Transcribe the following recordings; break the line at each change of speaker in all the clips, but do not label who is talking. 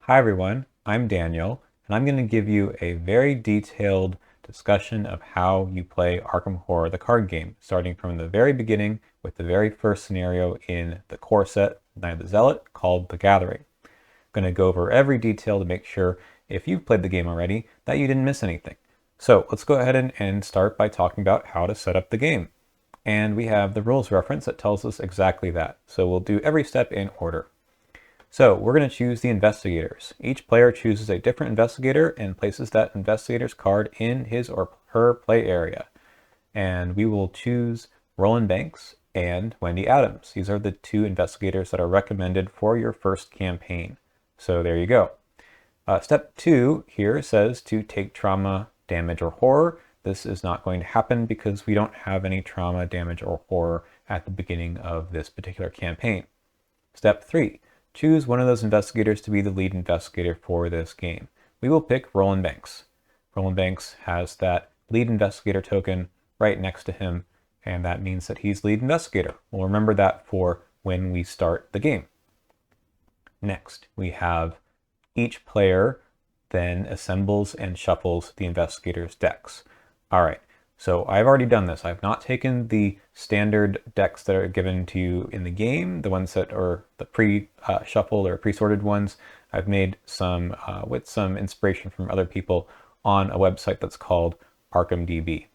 Hi everyone, I'm Daniel, and I'm going to give you a very detailed discussion of how you play Arkham Horror, the card game, starting from the very beginning with the very first scenario in the core set, Night of the Zealot, called The Gathering. I'm going to go over every detail to make sure, if you've played the game already, that you didn't miss anything. So let's go ahead and start by talking about how to set up the game. And we have the rules reference that tells us exactly that. So we'll do every step in order. So we're going to choose the investigators. Each player chooses a different investigator and places that investigator's card in his or her play area. And we will choose Roland Banks and Wendy Adams. These are the two investigators that are recommended for your first campaign. So there you go. Step 2 here says to take trauma, damage, or horror. This is not going to happen because we don't have any trauma, damage, or horror at the beginning of this particular campaign. Step 3. Choose one of those investigators to be the lead investigator for this game. We will pick Roland Banks. Roland Banks has that lead investigator token right next to him, and that means that he's lead investigator. We'll remember that for when we start the game. Next, we have each player then assembles and shuffles the investigator's decks. All right, so I've already done this. I've not taken the standard decks that are given to you in the game, the ones that are the pre-shuffled or pre-sorted ones. I've made some with some inspiration from other people on a website that's called ArkhamDB.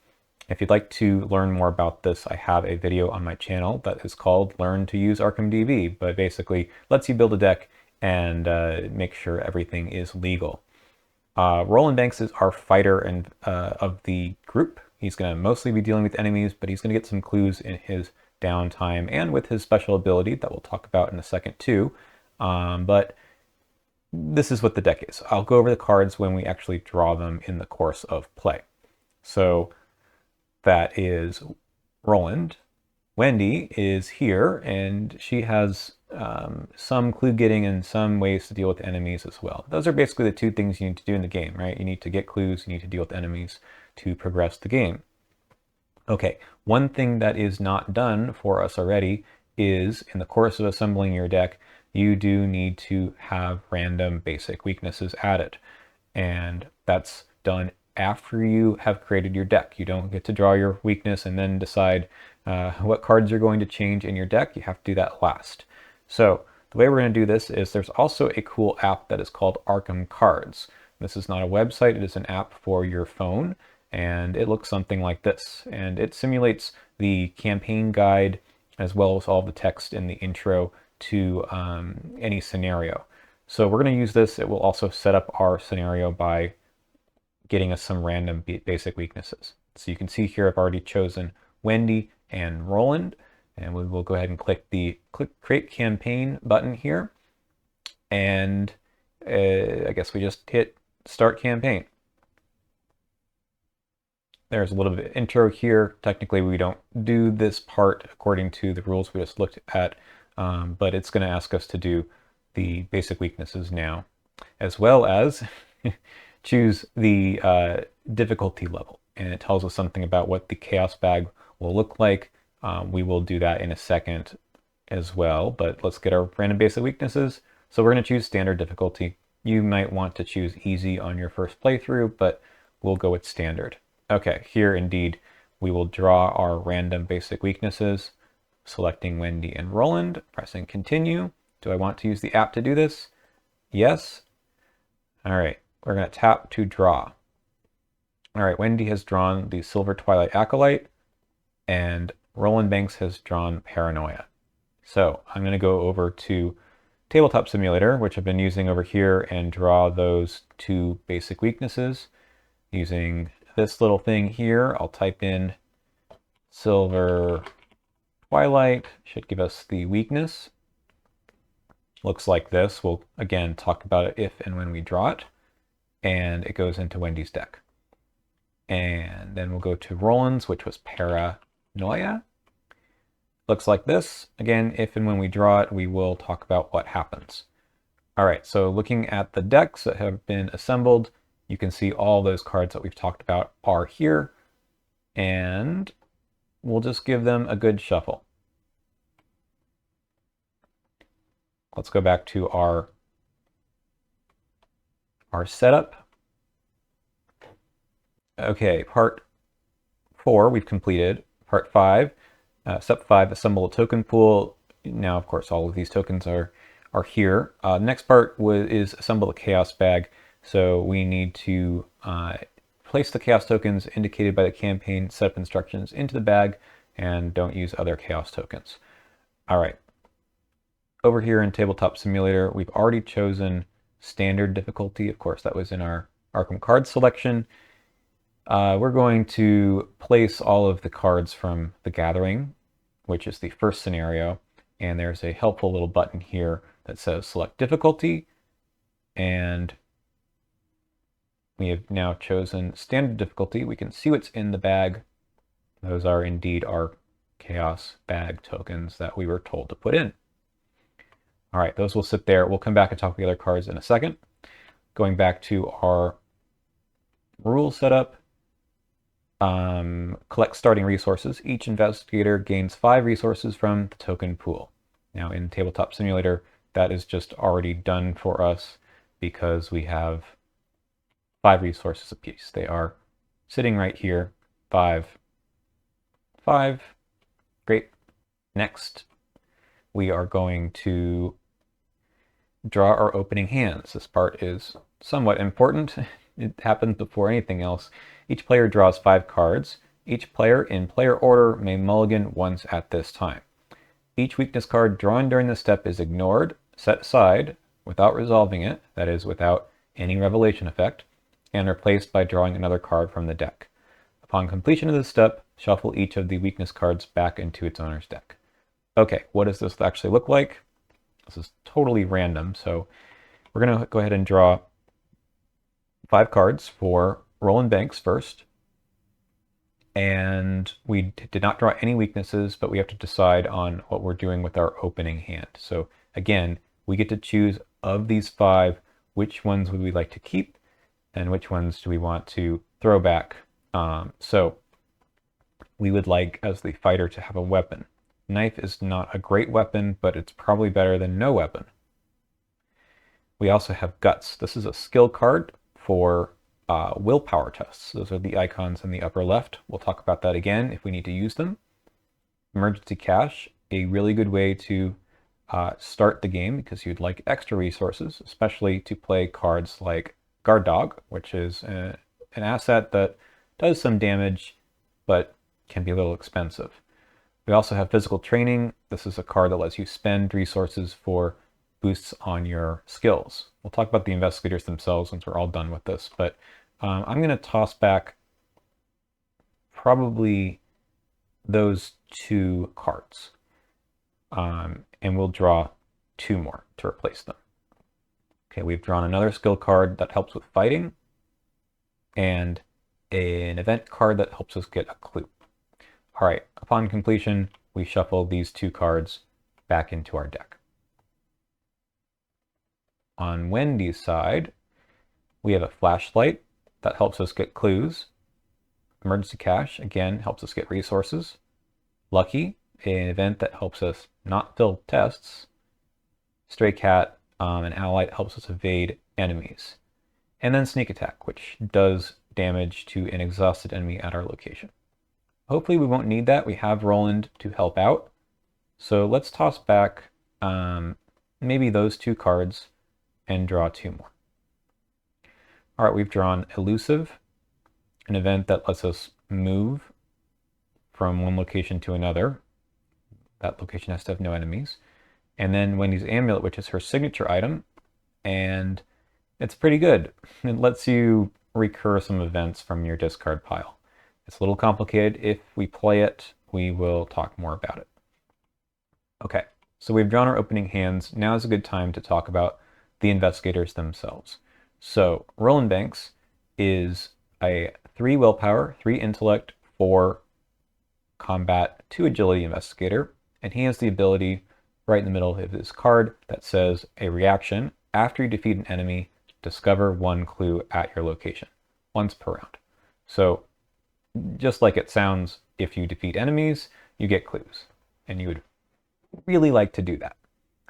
If you'd like to learn more about this, I have a video on my channel that is called Learn to Use ArkhamDB, but basically lets you build a deck and make sure everything is legal. Roland Banks is our fighter and of the group. He's going to mostly be dealing with enemies, but he's going to get some clues in his downtime and with his special ability that we'll talk about in a second too. But this is what the deck is. I'll go over the cards when we actually draw them in the course of play. So that is Roland. Wendy is here, and she has some clue getting and some ways to deal with enemies as well. Those are basically the two things you need to do in the game, right? You need to get clues, you need to deal with enemies to progress the game. Okay, one thing that is not done for us already is in the course of assembling your deck, you do need to have random basic weaknesses added. And that's done after you have created your deck. You don't get to draw your weakness and then decide what cards you're going to change in your deck. You have to do that last. So the way we're going to do this is there's also a cool app that is called Arkham Cards. This is not a website, it is an app for your phone, and it looks something like this. And it simulates the campaign guide as well as all the text in the intro to any scenario. So we're going to use this. It will also set up our scenario by getting us some random basic weaknesses. So you can see here I've already chosen Wendy and Roland, and we will go ahead and click the Create Campaign button here, and I guess we just hit Start Campaign. There's a little bit of intro here. Technically, we don't do this part according to the rules we just looked at, but it's going to ask us to do the basic weaknesses now, as well as choose the difficulty level. And it tells us something about what the chaos bag will look like. We will do that in a second as well, but let's get our random basic weaknesses. So we're going to choose standard difficulty. You might want to choose easy on your first playthrough, but we'll go with standard. Okay, here indeed we will draw our random basic weaknesses, selecting Wendy and Roland, pressing continue. Do I want to use the app to do this? Yes. All right, we're going to tap to draw. All right, Wendy has drawn the Silver Twilight Acolyte, and Roland Banks has drawn Paranoia. So I'm going to go over to Tabletop Simulator, which I've been using over here, and draw those two basic weaknesses using this little thing here. I'll type in Silver Twilight, should give us the weakness. Looks like this. We'll again talk about it if and when we draw it. And it goes into Wendy's deck. And then we'll go to Roland's, which was Paranoia. Looks like this. Again, if and when we draw it, we will talk about what happens. All right, so looking at the decks that have been assembled, you can see all those cards that we've talked about are here. And we'll just give them a good shuffle. Let's go back to our our setup. Okay, part 4 we've completed. Part 5, step 5, assemble a token pool. Now, of course, all of these tokens are here. Next part is assemble a chaos bag. So we need to place the chaos tokens indicated by the campaign setup instructions into the bag, and don't use other chaos tokens. All right. Over here in Tabletop Simulator, we've already chosen standard difficulty. Of course, that was in our Arkham card selection. We're going to place all of the cards from the Gathering, which is the first scenario, and there's a helpful little button here that says select difficulty, and we have now chosen standard difficulty. We can see what's in the bag. Those are indeed our chaos bag tokens that we were told to put in. All right, those will sit there. We'll come back and talk about the other cards in a second. Going back to our rule setup, collect starting resources. Each investigator gains 5 resources from the token pool. Now in Tabletop Simulator, that is just already done for us because we have 5 resources apiece. They are sitting right here, 5, 5. Great. Next, we are going to draw our opening hands. This part is somewhat important. It happens before anything else. Each player draws 5 cards. Each player in player order may mulligan once at this time. Each weakness card drawn during this step is ignored, set aside, without resolving it, that is, without any revelation effect, and replaced by drawing another card from the deck. Upon completion of this step, shuffle each of the weakness cards back into its owner's deck. Okay, what does this actually look like? This is totally random, so we're going to go ahead and draw 5 cards for Roland Banks first. And we did not draw any weaknesses, but we have to decide on what we're doing with our opening hand. So again, we get to choose of these 5, which ones would we like to keep and which ones do we want to throw back. So we would like, as the fighter, to have a weapon. Knife is not a great weapon, but it's probably better than no weapon. We also have Guts. This is a skill card for willpower tests. Those are the icons in the upper left. We'll talk about that again if we need to use them. Emergency Cash, a really good way to start the game because you'd like extra resources, especially to play cards like Guard Dog, which is an asset that does some damage but can be a little expensive. We also have Physical Training. This is a card that lets you spend resources for boosts on your skills. We'll talk about the investigators themselves once we're all done with this, but I'm going to toss back probably those 2 cards, and we'll draw 2 more to replace them. Okay, we've drawn another skill card that helps with fighting, and an event card that helps us get a clue. All right, upon completion, we shuffle these 2 cards back into our deck. On Wendy's side, we have a flashlight that helps us get clues. Emergency Cash, again, helps us get resources. Lucky, an event that helps us not fill tests. Stray Cat, an ally that helps us evade enemies. And then Sneak Attack, which does damage to an exhausted enemy at our location. Hopefully we won't need that. We have Roland to help out. So let's toss back maybe those 2 cards and draw 2 more. All right, we've drawn Elusive, an event that lets us move from one location to another. That location has to have no enemies. And then Wendy's Amulet, which is her signature item, and it's pretty good. It lets you recur some events from your discard pile. It's a little complicated. If we play it, we will talk more about it. Okay, so we've drawn our opening hands. Now is a good time to talk about the investigators themselves. So Roland Banks is a 3 willpower, 3 intellect, 4 combat, 2 agility investigator, and he has the ability right in the middle of his card that says a reaction after you defeat an enemy, discover 1 clue at your location, once per round. So just like it sounds, if you defeat enemies, you get clues, and you would really like to do that.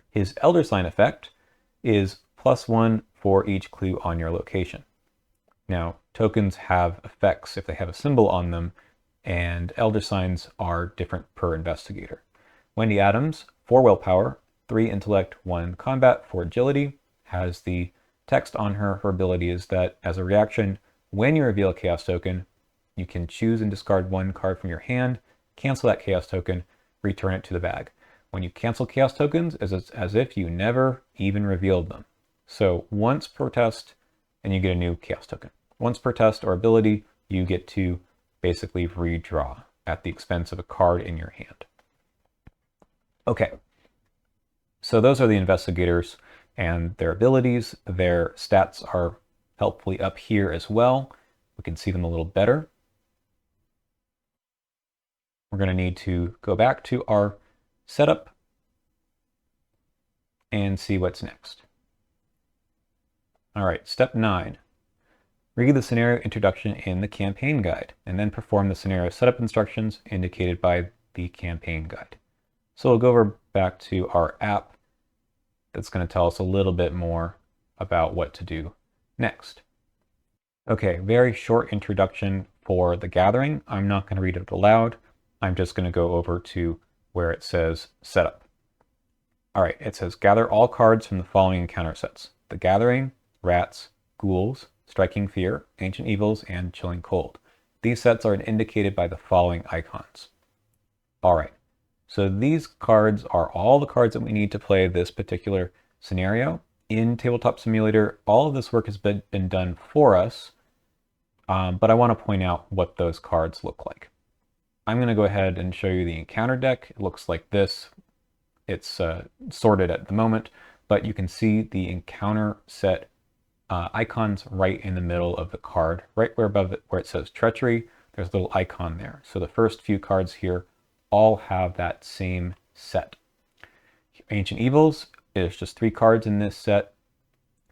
His Elder Sign effect is +1 for each clue on your location. Now, tokens have effects if they have a symbol on them, and elder signs are different per investigator. Wendy Adams, 4 willpower, 3 intellect, 1 combat, 4 agility, has the text on her. Her ability is that as a reaction, when you reveal a chaos token, you can choose and discard 1 card from your hand, cancel that chaos token, return it to the bag. When you cancel chaos tokens, it's as if you never even revealed them. So once per test, and you get a new chaos token. Once per test or ability, you get to basically redraw at the expense of a card in your hand. Okay, so those are the investigators and their abilities. Their stats are helpfully up here as well. We can see them a little better. We're going to need to go back to our setup and see what's next. All right, step 9. Read the scenario introduction in the campaign guide, and then perform the scenario setup instructions indicated by the campaign guide. So we'll go over back to our app that's going to tell us a little bit more about what to do next. Okay, very short introduction for the gathering. I'm not going to read it aloud. I'm just going to go over to where it says setup. All right, it says gather all cards from the following encounter sets: the Gathering, Rats, Ghouls, Striking Fear, Ancient Evils, and Chilling Cold. These sets are indicated by the following icons. All right, so these cards are all the cards that we need to play this particular scenario. In Tabletop Simulator, all of this work has been done for us, but I want to point out what those cards look like. I'm going to go ahead and show you the encounter deck. It looks like this. It's sorted at the moment, but you can see the encounter set icons right in the middle of the card, right where above it, where it says Treachery, there's a little icon there. So the first few cards here all have that same set. Ancient Evils is just 3 cards in this set.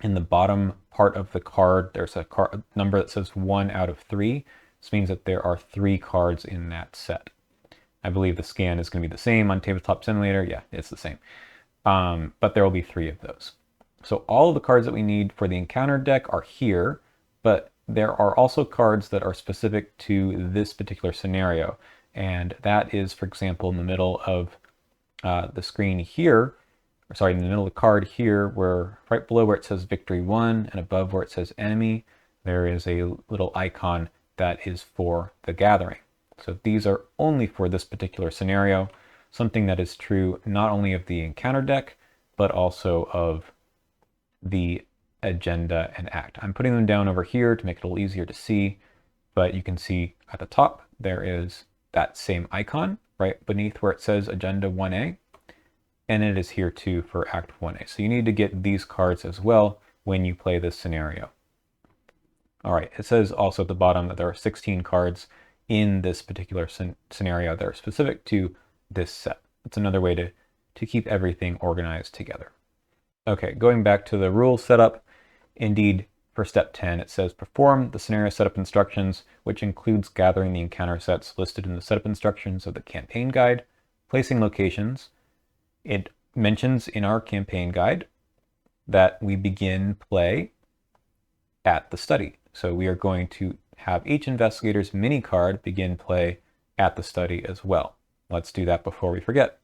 In the bottom part of the card, there's a number that says 1 out of 3. This means that there are 3 cards in that set. I believe the scan is going to be the same on Tabletop Simulator. Yeah, it's the same. But there will be 3 of those. So all of the cards that we need for the encounter deck are here, but there are also cards that are specific to this particular scenario. And that is, for example, in the middle of the screen here, or sorry, in the middle of the card here, where right below where it says Victory 1 and above where it says Enemy, there is a little icon that is for the Gathering. So these are only for this particular scenario, something that is true not only of the encounter deck, but also of the agenda and act. I'm putting them down over here to make it a little easier to see, but you can see at the top there is that same icon right beneath where it says Agenda 1A, and it is here too for Act 1A. So you need to get these cards as well when you play this scenario. All right, it says also at the bottom that there are 16 cards in this particular scenario that are specific to this set. It's another way to keep everything organized together. Okay, going back to the rules setup, indeed, for step 10, it says perform the scenario setup instructions, which includes gathering the encounter sets listed in the setup instructions of the campaign guide, placing locations. It mentions in our campaign guide that we begin play at the study. So we are going to have each investigator's mini card begin play at the study as well. Let's do that before we forget.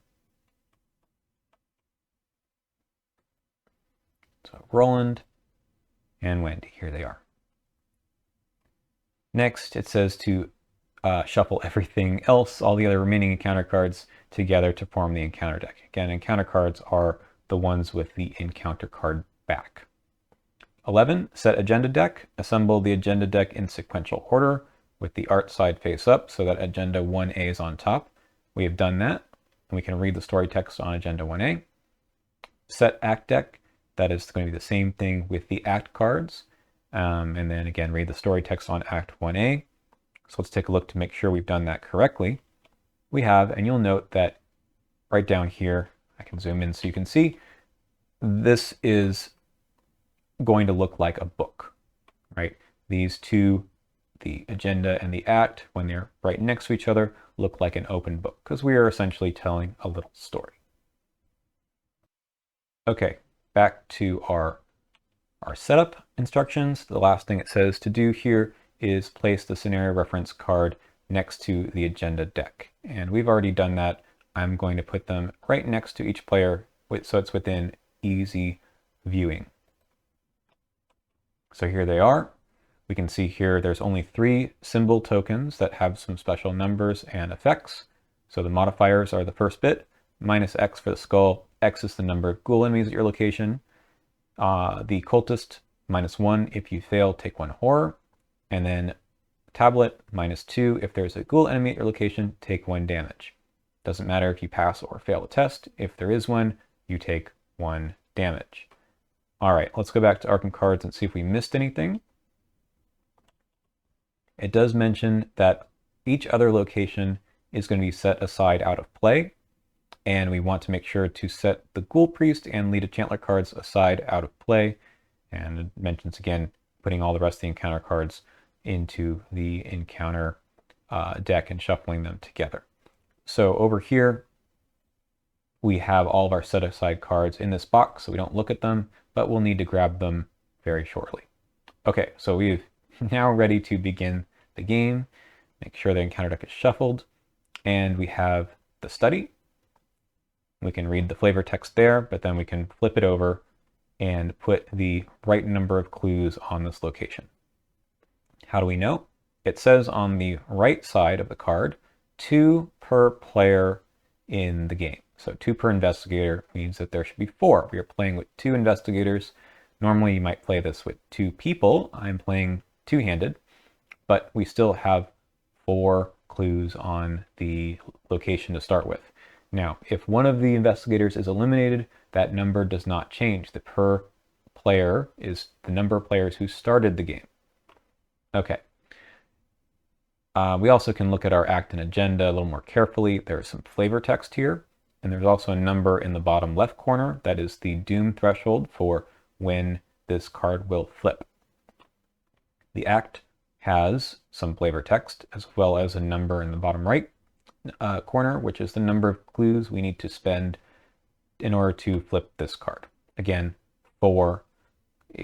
So Roland and Wendy, here they are. Next, it says to shuffle everything else, all the other remaining encounter cards together to form the encounter deck. Again, encounter cards are the ones with the encounter card back. 11, set agenda deck. Assemble the agenda deck in sequential order with the art side face up so that agenda 1A is on top. We have done that, and we can read the story text on agenda 1A. Set act deck. That is going to be the same thing with the act cards. And then again, read the story text on Act 1A. So let's take a look to make sure we've done that correctly. We have, and you'll note that right down here, I can zoom in so you can see, this is going to look like a book, right? These two, the agenda and the act, when they're right next to each other, look like an open book because we are essentially telling a little story. Okay, back to our our setup instructions. The last thing it says to do here is place the scenario reference card next to the agenda deck. And we've already done that. I'm going to put them right next to each player so it's within easy viewing. So here they are. We can see here there's only 3 symbol tokens that have some special numbers and effects. So the modifiers are the first bit, -X for the skull, X is the number of ghoul enemies at your location. The cultist, -1 if you fail, take 1 horror. And then tablet, -2 if there's a ghoul enemy at your location, take 1 damage. Doesn't matter if you pass or fail a test. If there is one, you take 1 damage. All right, let's go back to Arkham cards and see if we missed anything. It does mention that each other location is going to be set aside out of play, and we want to make sure to set the Ghoul Priest and Lead a Chantler cards aside out of play, and it mentions again putting all the rest of the encounter cards into the encounter deck and shuffling them together. So over here we have all of our set aside cards in this box, so we don't look at them, but we'll need to grab them very shortly. Okay, so we've now ready to begin the game. Make sure the encounter deck is shuffled, and we have the study. We can read the flavor text there, but then we can flip it over and put the right number of clues on this location. How do we know? It says on the right side of the card, 2 per player in the game. So 2 per investigator means that there should be 4. We are playing with 2 investigators. Normally you might play this with 2 people. I'm playing two-handed, but we still have 4 clues on the location to start with. Now, if one of the investigators is eliminated, that number does not change. The per player is the number of players who started the game. Okay. We also can look at our act and agenda a little more carefully. There's some flavor text here, and there's also a number in the bottom left corner that is the doom threshold for when this card will flip. The act has some flavor text as well as a number in the bottom right corner, which is the number of clues we need to spend in order to flip this card. Again, 4,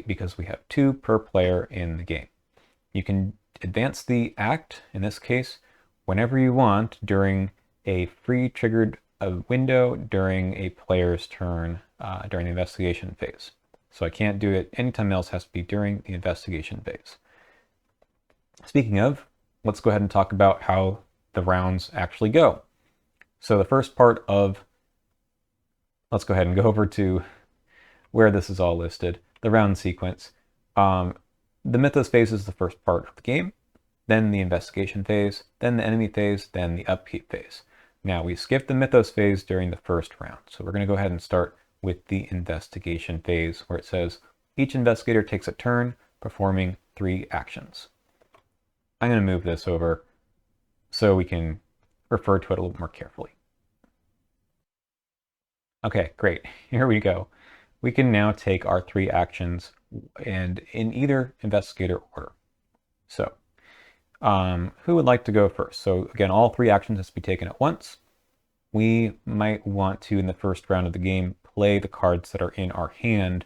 because we have 2 per player in the game. You can advance the act, in this case, whenever you want during a free triggered window during a player's turn during the investigation phase. So I can't do it anytime else, has to be during the investigation phase. Speaking of, let's go ahead and talk about how the rounds actually go. So the first part of, let's go ahead and go over to where this is all listed, the round sequence. The Mythos phase is the first part of the game, then the investigation phase, then the enemy phase, then the upkeep phase. Now we skipped the Mythos phase during the first round, so we're going to go ahead and start with the investigation phase, where it says each investigator takes a turn performing 3 actions. I'm going to move this over so we can refer to it a little more carefully. Okay, great. Here we go. We can now take our 3 actions and in either investigator order. So who would like to go first? So again, all 3 actions has to be taken at once. We might want to, in the first round of the game, play the cards that are in our hand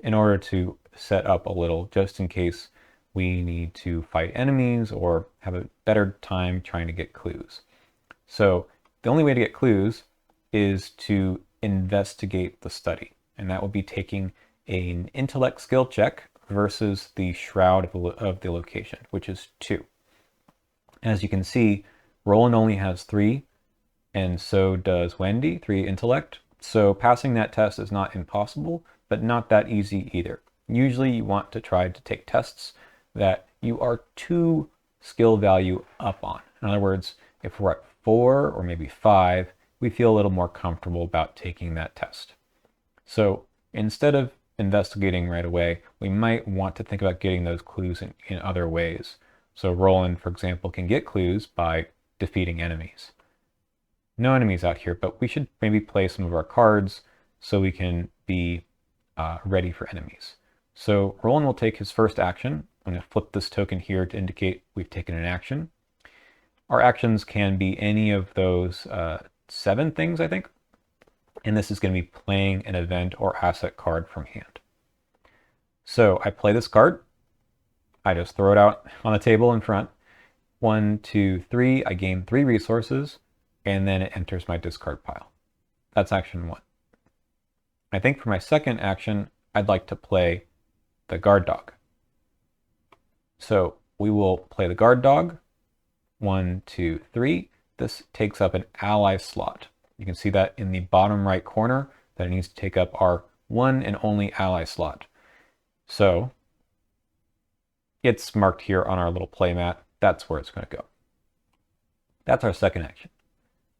in order to set up a little, just in case we need to fight enemies or have a better time trying to get clues. So the only way to get clues is to investigate the study, and that will be taking an intellect skill check versus the shroud of the location, which is 2. As you can see, Roland only has 3, and so does Wendy, 3 intellect. So passing that test is not impossible, but not that easy either. Usually you want to try to take tests that you are 2 skill value up on. In other words, if we're at 4 or maybe 5, we feel a little more comfortable about taking that test. So instead of investigating right away, we might want to think about getting those clues in other ways. So Roland, for example, can get clues by defeating enemies. No enemies out here, but we should maybe play some of our cards so we can be ready for enemies. So Roland will take his first action. I'm going to flip this token here to indicate we've taken an action. Our actions can be any of those 7 things, I think. And this is going to be playing an event or asset card from hand. So I play this card. I just throw it out on the table in front. 1, 2, 3. I gain 3 resources, and then it enters my discard pile. That's action 1. I think for my second action, I'd like to play the guard dog. So we will play the guard dog. 1, 2, 3. This takes up an ally slot. You can see that in the bottom right corner that it needs to take up our one and only ally slot. So it's marked here on our little playmat. That's where it's going to go. That's our second action.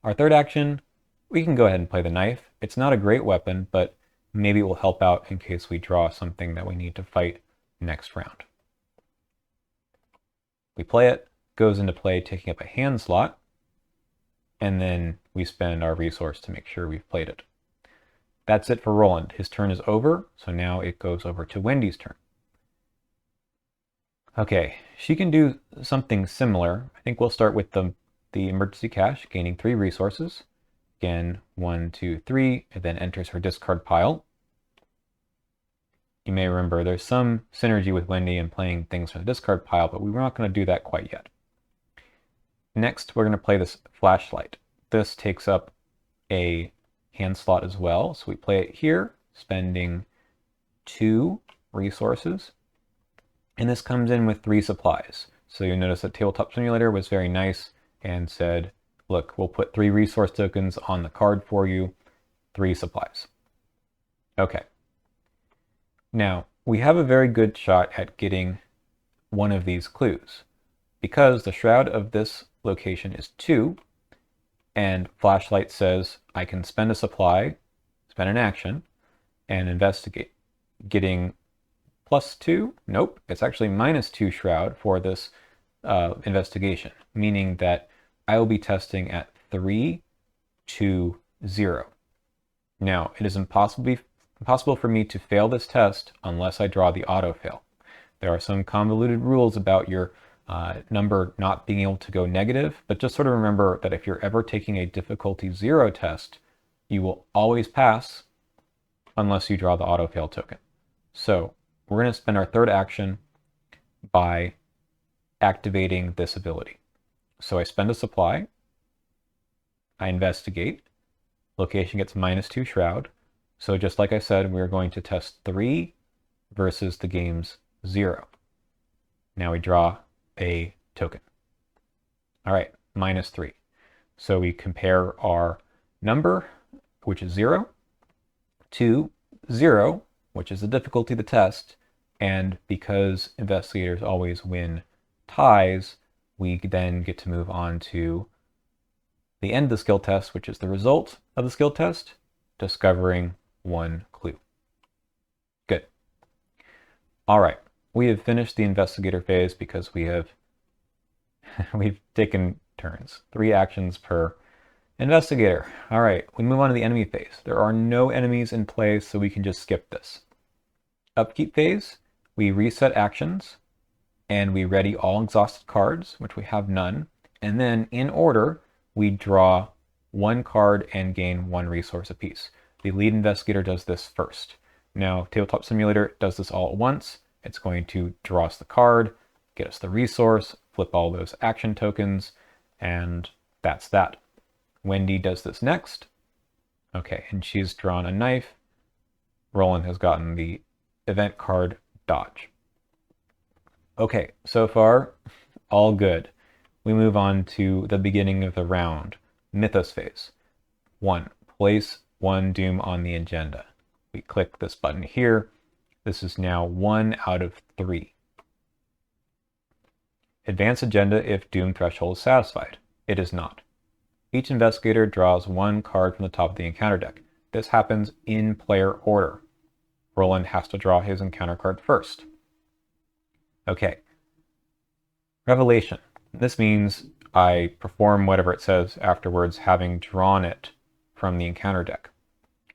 Our third action, we can go ahead and play the knife. It's not a great weapon, but maybe it will help out in case we draw something that we need to fight next round. We play it, goes into play taking up a hand slot, and then we spend our resource to make sure we've played it. That's it for Roland. His turn is over, so now it goes over to Wendy's turn. Okay, she can do something similar. I think we'll start with the emergency cache, gaining 3 resources. Again, 1, 2, 3, and then enters her discard pile. You may remember there's some synergy with Wendy in playing things from the discard pile, but we were not going to do that quite yet. Next, we're going to play this flashlight. This takes up a hand slot as well, so we play it here, spending 2 resources. And this comes in with 3 supplies. So you'll notice that Tabletop Simulator was very nice and said, look, we'll put 3 resource tokens on the card for you, 3 supplies. Okay. Now, we have a very good shot at getting one of these clues. Because the shroud of this location is 2, and flashlight says I can spend a supply, spend an action, and investigate. Getting +2? Nope, it's actually -2 shroud for this investigation, meaning that I will be testing at 3 to 0. Now, it is impossible for me to fail this test unless I draw the auto-fail. There are some convoluted rules about your number not being able to go negative, but just sort of remember that if you're ever taking a difficulty 0 test, you will always pass unless you draw the auto-fail token. So we're going to spend our third action by activating this ability. So I spend a supply, I investigate, location gets -2 shroud. So just like I said, we're going to test 3 versus the game's 0. Now we draw a token. All right, -3. So we compare our number, which is 0, to 0, which is the difficulty of the test. And because investigators always win ties, we then get to move on to the end of the skill test, which is the result of the skill test, discovering 1 clue. Good. All right, we have finished the investigator phase because we've taken turns, 3 actions per investigator. All right, we move on to the enemy phase. There are no enemies in play, so we can just skip this. Upkeep phase, we reset actions, and we ready all exhausted cards, which we have none. And then in order, we draw 1 card and gain 1 resource apiece. The lead investigator does this first. Now, Tabletop Simulator does this all at once. It's going to draw us the card, get us the resource, flip all those action tokens, and that's that. Wendy does this next. Okay, and she's drawn a knife. Roland has gotten the event card, dodge. Okay, so far, all good. We move on to the beginning of the round, Mythos phase. 1, place 1 doom on the agenda. We click this button here. This is now 1 out of 3. Advance agenda if doom threshold is satisfied. It is not. Each investigator draws 1 card from the top of the encounter deck. This happens in player order. Roland has to draw his encounter card first. Okay. Revelation. This means I perform whatever it says afterwards, having drawn it from the encounter deck.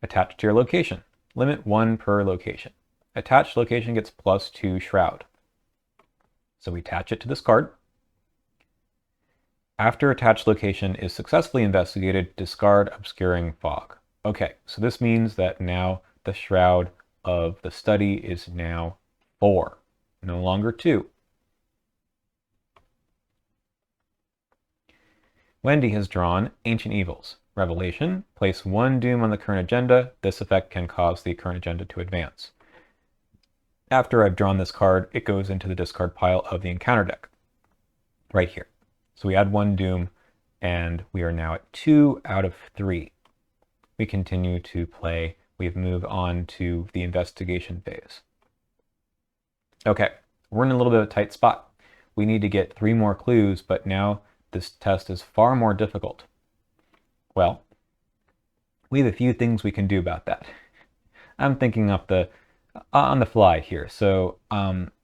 Attached to your location. Limit 1 per location. Attached location gets +2 shroud. So we attach it to this card. After attached location is successfully investigated, discard obscuring fog. Okay, so this means that now the shroud of the study is now 4, no longer 2. Wendy has drawn Ancient Evils. Revelation, place 1 doom on the current agenda. This effect can cause the current agenda to advance. After I've drawn this card, it goes into the discard pile of the encounter deck, right here. So we add 1 doom, and we are now at 2 out of 3. We continue to play. We've moved on to the investigation phase. Okay, we're in a little bit of a tight spot. We need to get 3 more clues, but now this test is far more difficult. Well, we have a few things we can do about that. I'm thinking on the fly here. So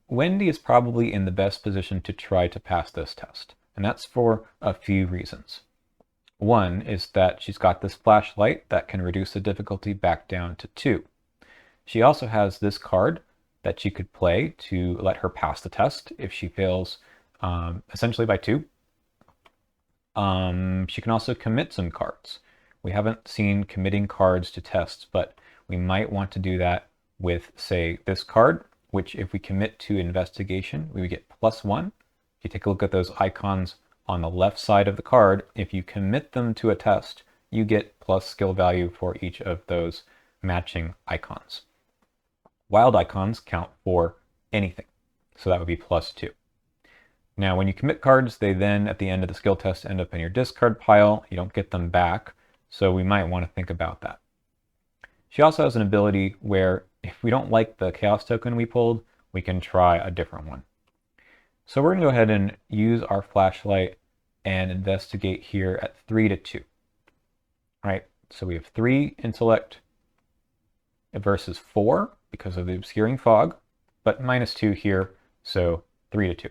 Wendy is probably in the best position to try to pass this test, and that's for a few reasons. One is that she's got this flashlight that can reduce the difficulty back down to 2. She also has this card that she could play to let her pass the test if she fails essentially by 2. She can also commit some cards. We haven't seen committing cards to tests, but we might want to do that with, say, this card, which if we commit to investigation, we would get +1. If you take a look at those icons on the left side of the card, if you commit them to a test, you get plus skill value for each of those matching icons. Wild icons count for anything, so that would be +2. Now, when you commit cards, they then, at the end of the skill test, end up in your discard pile. You don't get them back, so we might want to think about that. She also has an ability where if we don't like the chaos token we pulled, we can try a different one. So we're going to go ahead and use our flashlight and investigate here at 3 to 2. All right, so we have 3 intellect versus 4 because of the obscuring fog, but -2 here, so 3 to 2.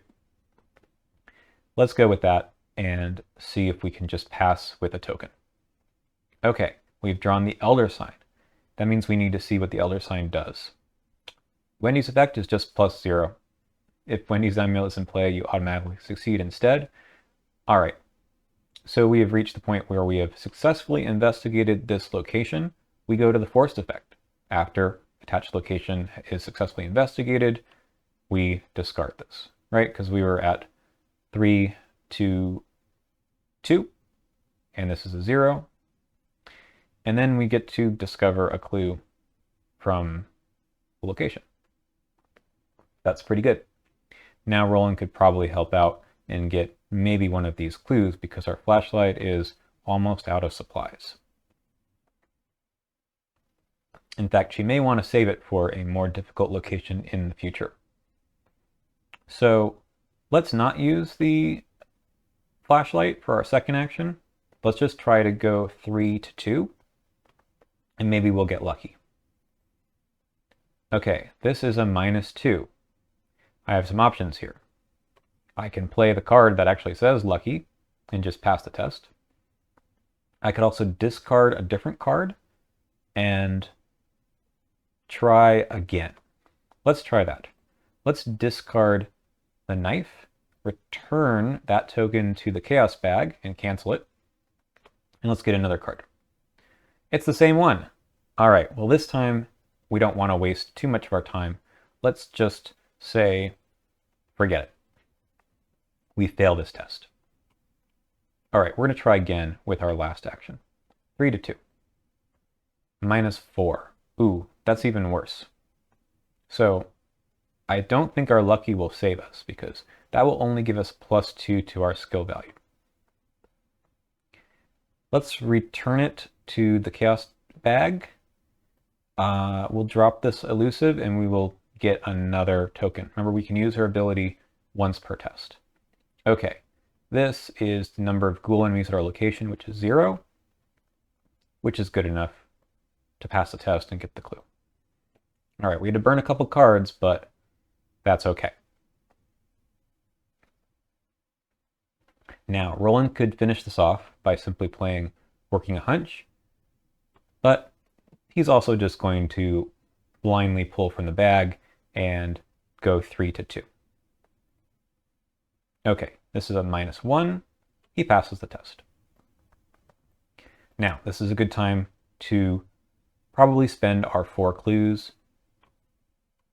Let's go with that and see if we can just pass with a token. Okay, we've drawn the Elder Sign. That means we need to see what the Elder Sign does. Wendy's effect is just +0. If Wendy's amulet is in play, you automatically succeed instead. All right, so we have reached the point where we have successfully investigated this location. We go to the Forced effect. After attached location is successfully investigated, we discard this, right? Because we were at 3 to 2, and this is a 0. And then we get to discover a clue from the location. That's pretty good. Now Roland could probably help out and get maybe one of these clues because our flashlight is almost out of supplies. In fact, she may want to save it for a more difficult location in the future. So let's not use the flashlight for our second action. Let's just try to go 3 to 2, and maybe we'll get lucky. Okay, this is a -2. I have some options here. I can play the card that actually says lucky and just pass the test. I could also discard a different card and try again. Let's try that. Let's discard the knife, return that token to the chaos bag and cancel it. And let's get another card. It's the same one. All right, well this time we don't want to waste too much of our time. Let's just say, forget it. We fail this test. All right, we're going to try again with our last action. 3 to 2. -4. Ooh, that's even worse. So I don't think our lucky will save us because that will only give us +2 to our skill value. Let's return it to the chaos bag. We'll drop this elusive and we will get another token. Remember, we can use her ability once per test. Okay, this is the number of ghoul enemies at our location, which is 0, which is good enough to pass the test and get the clue. All right, we had to burn a couple cards, but that's okay. Now, Roland could finish this off by simply playing Working a Hunch, but he's also just going to blindly pull from the bag and go 3 to 2. Okay, this is a -1. He passes the test. Now, this is a good time to probably spend our 4 clues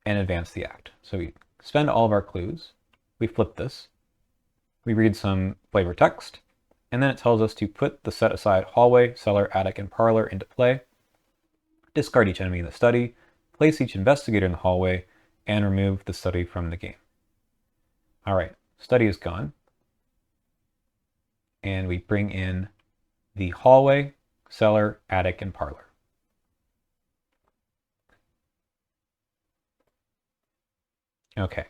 and advance the act. So we spend all of our clues, we flip this, we read some flavor text, and then it tells us to put the set aside hallway, cellar, attic, and parlor into play, discard each enemy in the study, place each investigator in the hallway, and remove the study from the game. All right, study is gone. And we bring in the hallway, cellar, attic, and parlor. Okay,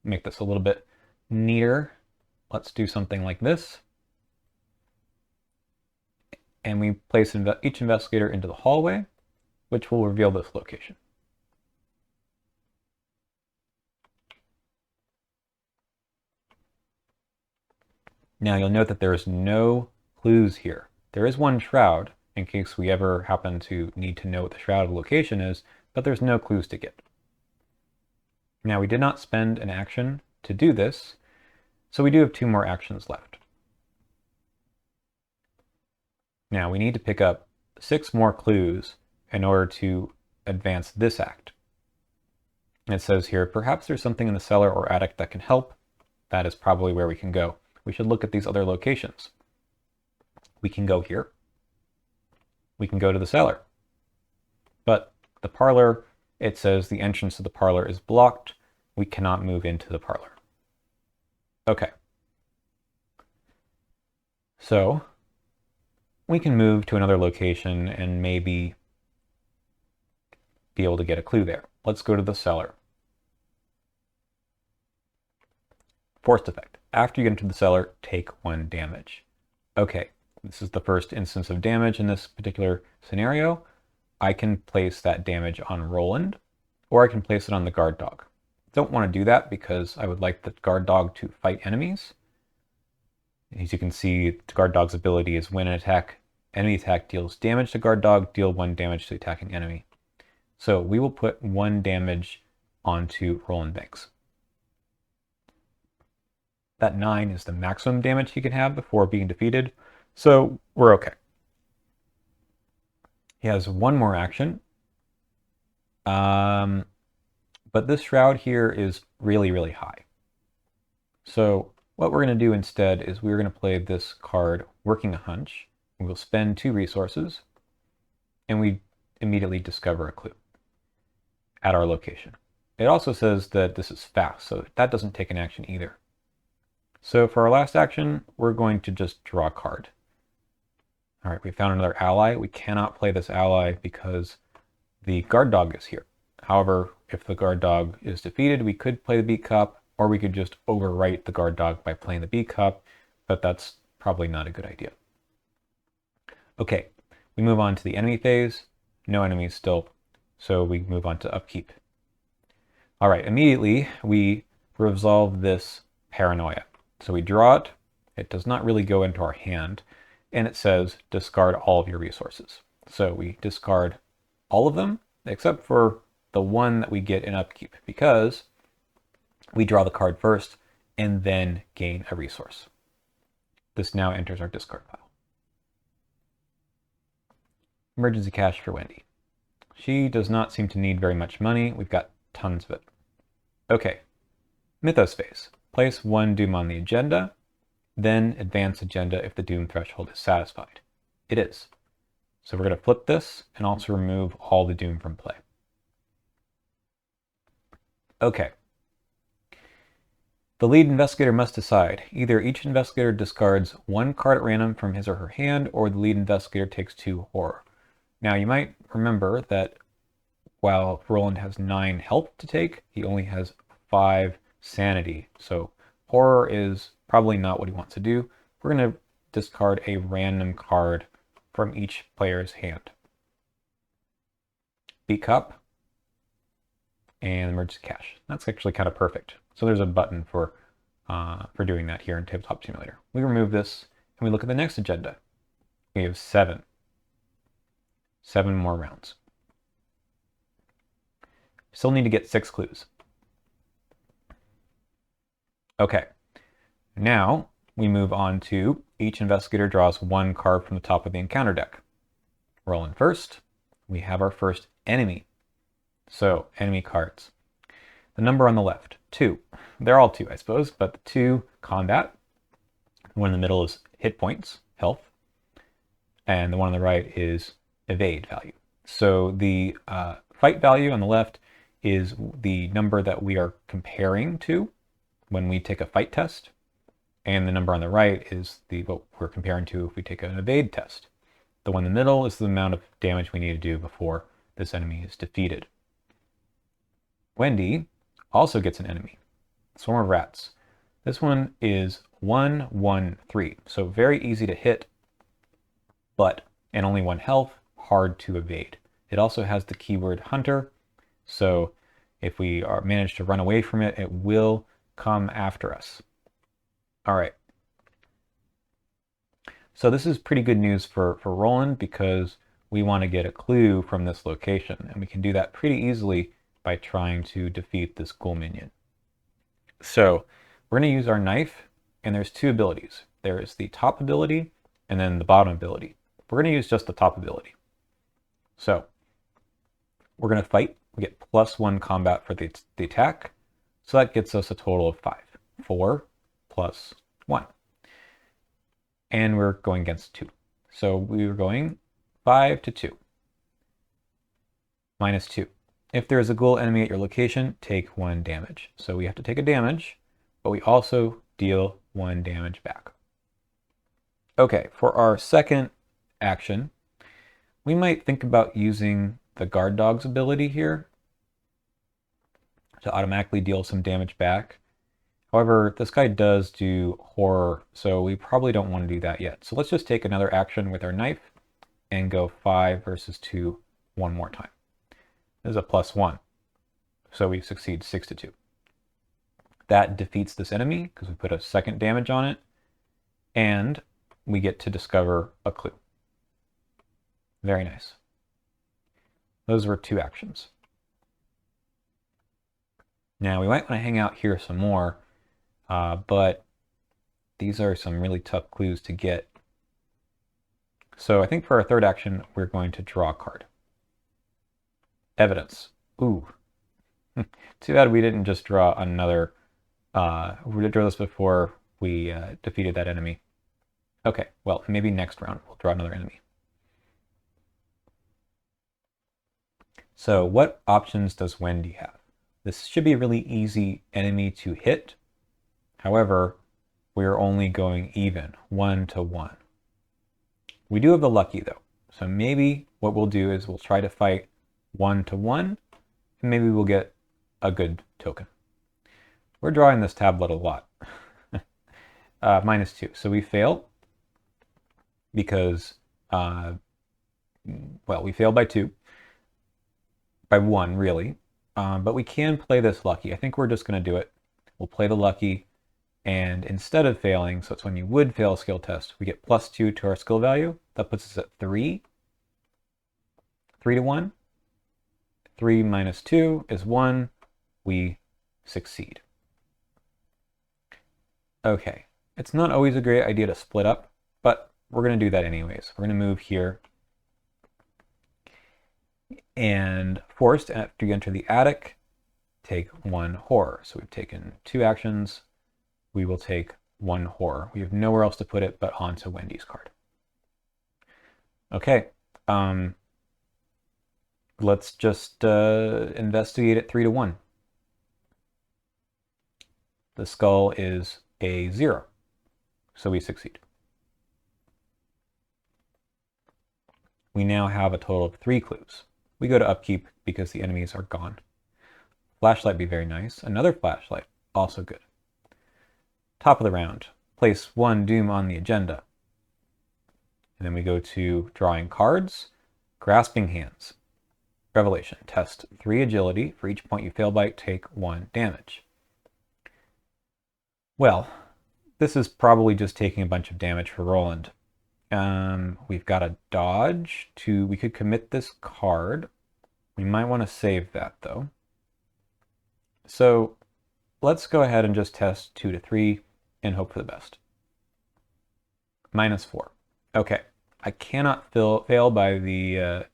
make this a little bit neater. Let's do something like this. And we place each investigator into the hallway, which will reveal this location. Now you'll note that there is no clues here. There is one shroud in case we ever happen to need to know what the shroud location is, but there's no clues to get. Now we did not spend an action to do this, so we do have 2 more actions left. Now we need to pick up 6 more clues in order to advance this act. And it says here, perhaps there's something in the cellar or attic that can help. That is probably where we can go. We should look at these other locations. We can go here. We can go to the cellar. But the parlor, it says the entrance to the parlor is blocked. We cannot move into the parlor. Okay. So we can move to another location and maybe be able to get a clue there. Let's go to the cellar. Forced effect. After you get into the cellar, take 1 damage. Okay, this is the first instance of damage in this particular scenario. I can place that damage on Roland, or I can place it on the guard dog. Don't want to do that because I would like the guard dog to fight enemies. As you can see, the guard dog's ability is when an enemy attack deals damage to guard dog, deal 1 damage to the attacking enemy. So we will put 1 damage onto Roland Banks. That 9 is the maximum damage he can have before being defeated, so we're okay. He has 1 more action. But this shroud here is really, really high. So what we're going to do instead is we're going to play this card, Working a Hunch. We'll spend 2 resources, and we immediately discover a clue at our location. It also says that this is fast, so that doesn't take an action either. So for our last action, we're going to just draw a card. All right, we found another ally. We cannot play this ally because the guard dog is here. However, if the guard dog is defeated, we could play the beat cop, or we could just overwrite the guard dog by playing the beat cop, but that's probably not a good idea. Okay, we move on to the enemy phase. No enemies still, so we move on to upkeep. All right, immediately we resolve this paranoia. So we draw it. It does not really go into our hand, and it says discard all of your resources. So we discard all of them except for the 1 that we get in upkeep, because we draw the card first and then gain a resource. This now enters our discard pile. Emergency cash for Wendy. She does not seem to need very much money. We've got tons of it. Okay, Mythos phase. Place 1 doom on the agenda, then advance agenda if the doom threshold is satisfied. It is. So we're going to flip this and also remove all the doom from play. Okay. The lead investigator must decide. Either each investigator discards 1 card at random from his or her hand, or the lead investigator takes 2 horror. Now you might remember that while Roland has 9 health to take, he only has 5 sanity. So horror is probably not what he wants to do. We're going to discard a random card from each player's hand. Beat Cup and Emergency Cash. That's actually kind of perfect. So there's a button for doing that here in Tabletop Simulator. We remove this and we look at the next agenda. We have 7. 7 more rounds. Still need to get 6 clues. Okay, now we move on to each investigator draws 1 card from the top of the encounter deck. Rolling first, we have our first enemy. So, enemy cards. The number on the left, 2. They're all 2, I suppose, but the 2 combat. The one in the middle is hit points, health. And the one on the right is evade value. So the fight value on the left is the number that we are comparing to when we take a fight test. And the number on the right is what we're comparing to if we take an evade test. The one in the middle is the amount of damage we need to do before this enemy is defeated. Wendy also gets an enemy, Swarm of Rats. This one is 1-1-3, so very easy to hit, and only 1 health, hard to evade. It also has the keyword hunter, so if we manage to run away from it, it will come after us. All right. So this is pretty good news for Roland because we want to get a clue from this location, and we can do that pretty easily by trying to defeat this ghoul minion. So we're going to use our knife, and there's 2 abilities. There is the top ability and then the bottom ability. We're going to use just the top ability. So we're going to fight. We get +1 combat for the attack. So that gets us a total of 5. 4 plus 1. And we're going against 2. So we were going 5 to 2. -2. If there is a ghoul enemy at your location, take 1 damage. So we have to take a damage, but we also deal 1 damage back. Okay, for our second action, we might think about using the guard dog's ability here to automatically deal some damage back. However, this guy does do horror, so we probably don't want to do that yet. So let's just take another action with our knife and go 5 versus 2 one more time. This is a +1, so we succeed 6 to 2. That defeats this enemy because we put a second damage on it, and we get to discover a clue. Very nice. Those were 2 actions. Now we might want to hang out here some more, but these are some really tough clues to get. So I think for our third action, we're going to draw a card. Evidence. Ooh. Too bad we didn't just draw another. We did draw this before we defeated that enemy. Okay, well, maybe next round we'll draw another enemy. So what options does Wendy have? This should be a really easy enemy to hit. However, we're only going even, 1 to 1. We do have the lucky though. So maybe what we'll do is we'll try to fight 1 to 1, and maybe we'll get a good token. We're drawing this tablet a lot. -2. So we fail because, well, we failed by 2. By 1, really. But we can play this lucky. I think we're just going to do it. We'll play the lucky, and instead of failing, so it's when you would fail a skill test, we get +2 to our skill value. That puts us at 3. 3 to 1. 3 minus 2 is 1. We succeed. Okay, it's not always a great idea to split up, but we're going to do that anyways. We're going to move here. And forced, after you enter the attic, take 1 horror. So we've taken 2 actions. We will take 1 horror. We have nowhere else to put it but onto Wendy's card. Okay. Let's just investigate it 3 to 1. The skull is a 0, so we succeed. We now have a total of 3 clues. We go to upkeep because the enemies are gone. Flashlight be very nice. Another flashlight, also good. Top of the round, place 1 doom on the agenda. And then we go to drawing cards, grasping hands. Revelation, test 3 agility. For each point you fail by, take 1 damage. Well, this is probably just taking a bunch of damage for Roland. We've got a dodge to, we could commit this card. We might want to save that though. So let's go ahead and just test 2 to 3 and hope for the best. -4. Okay, I cannot fail by the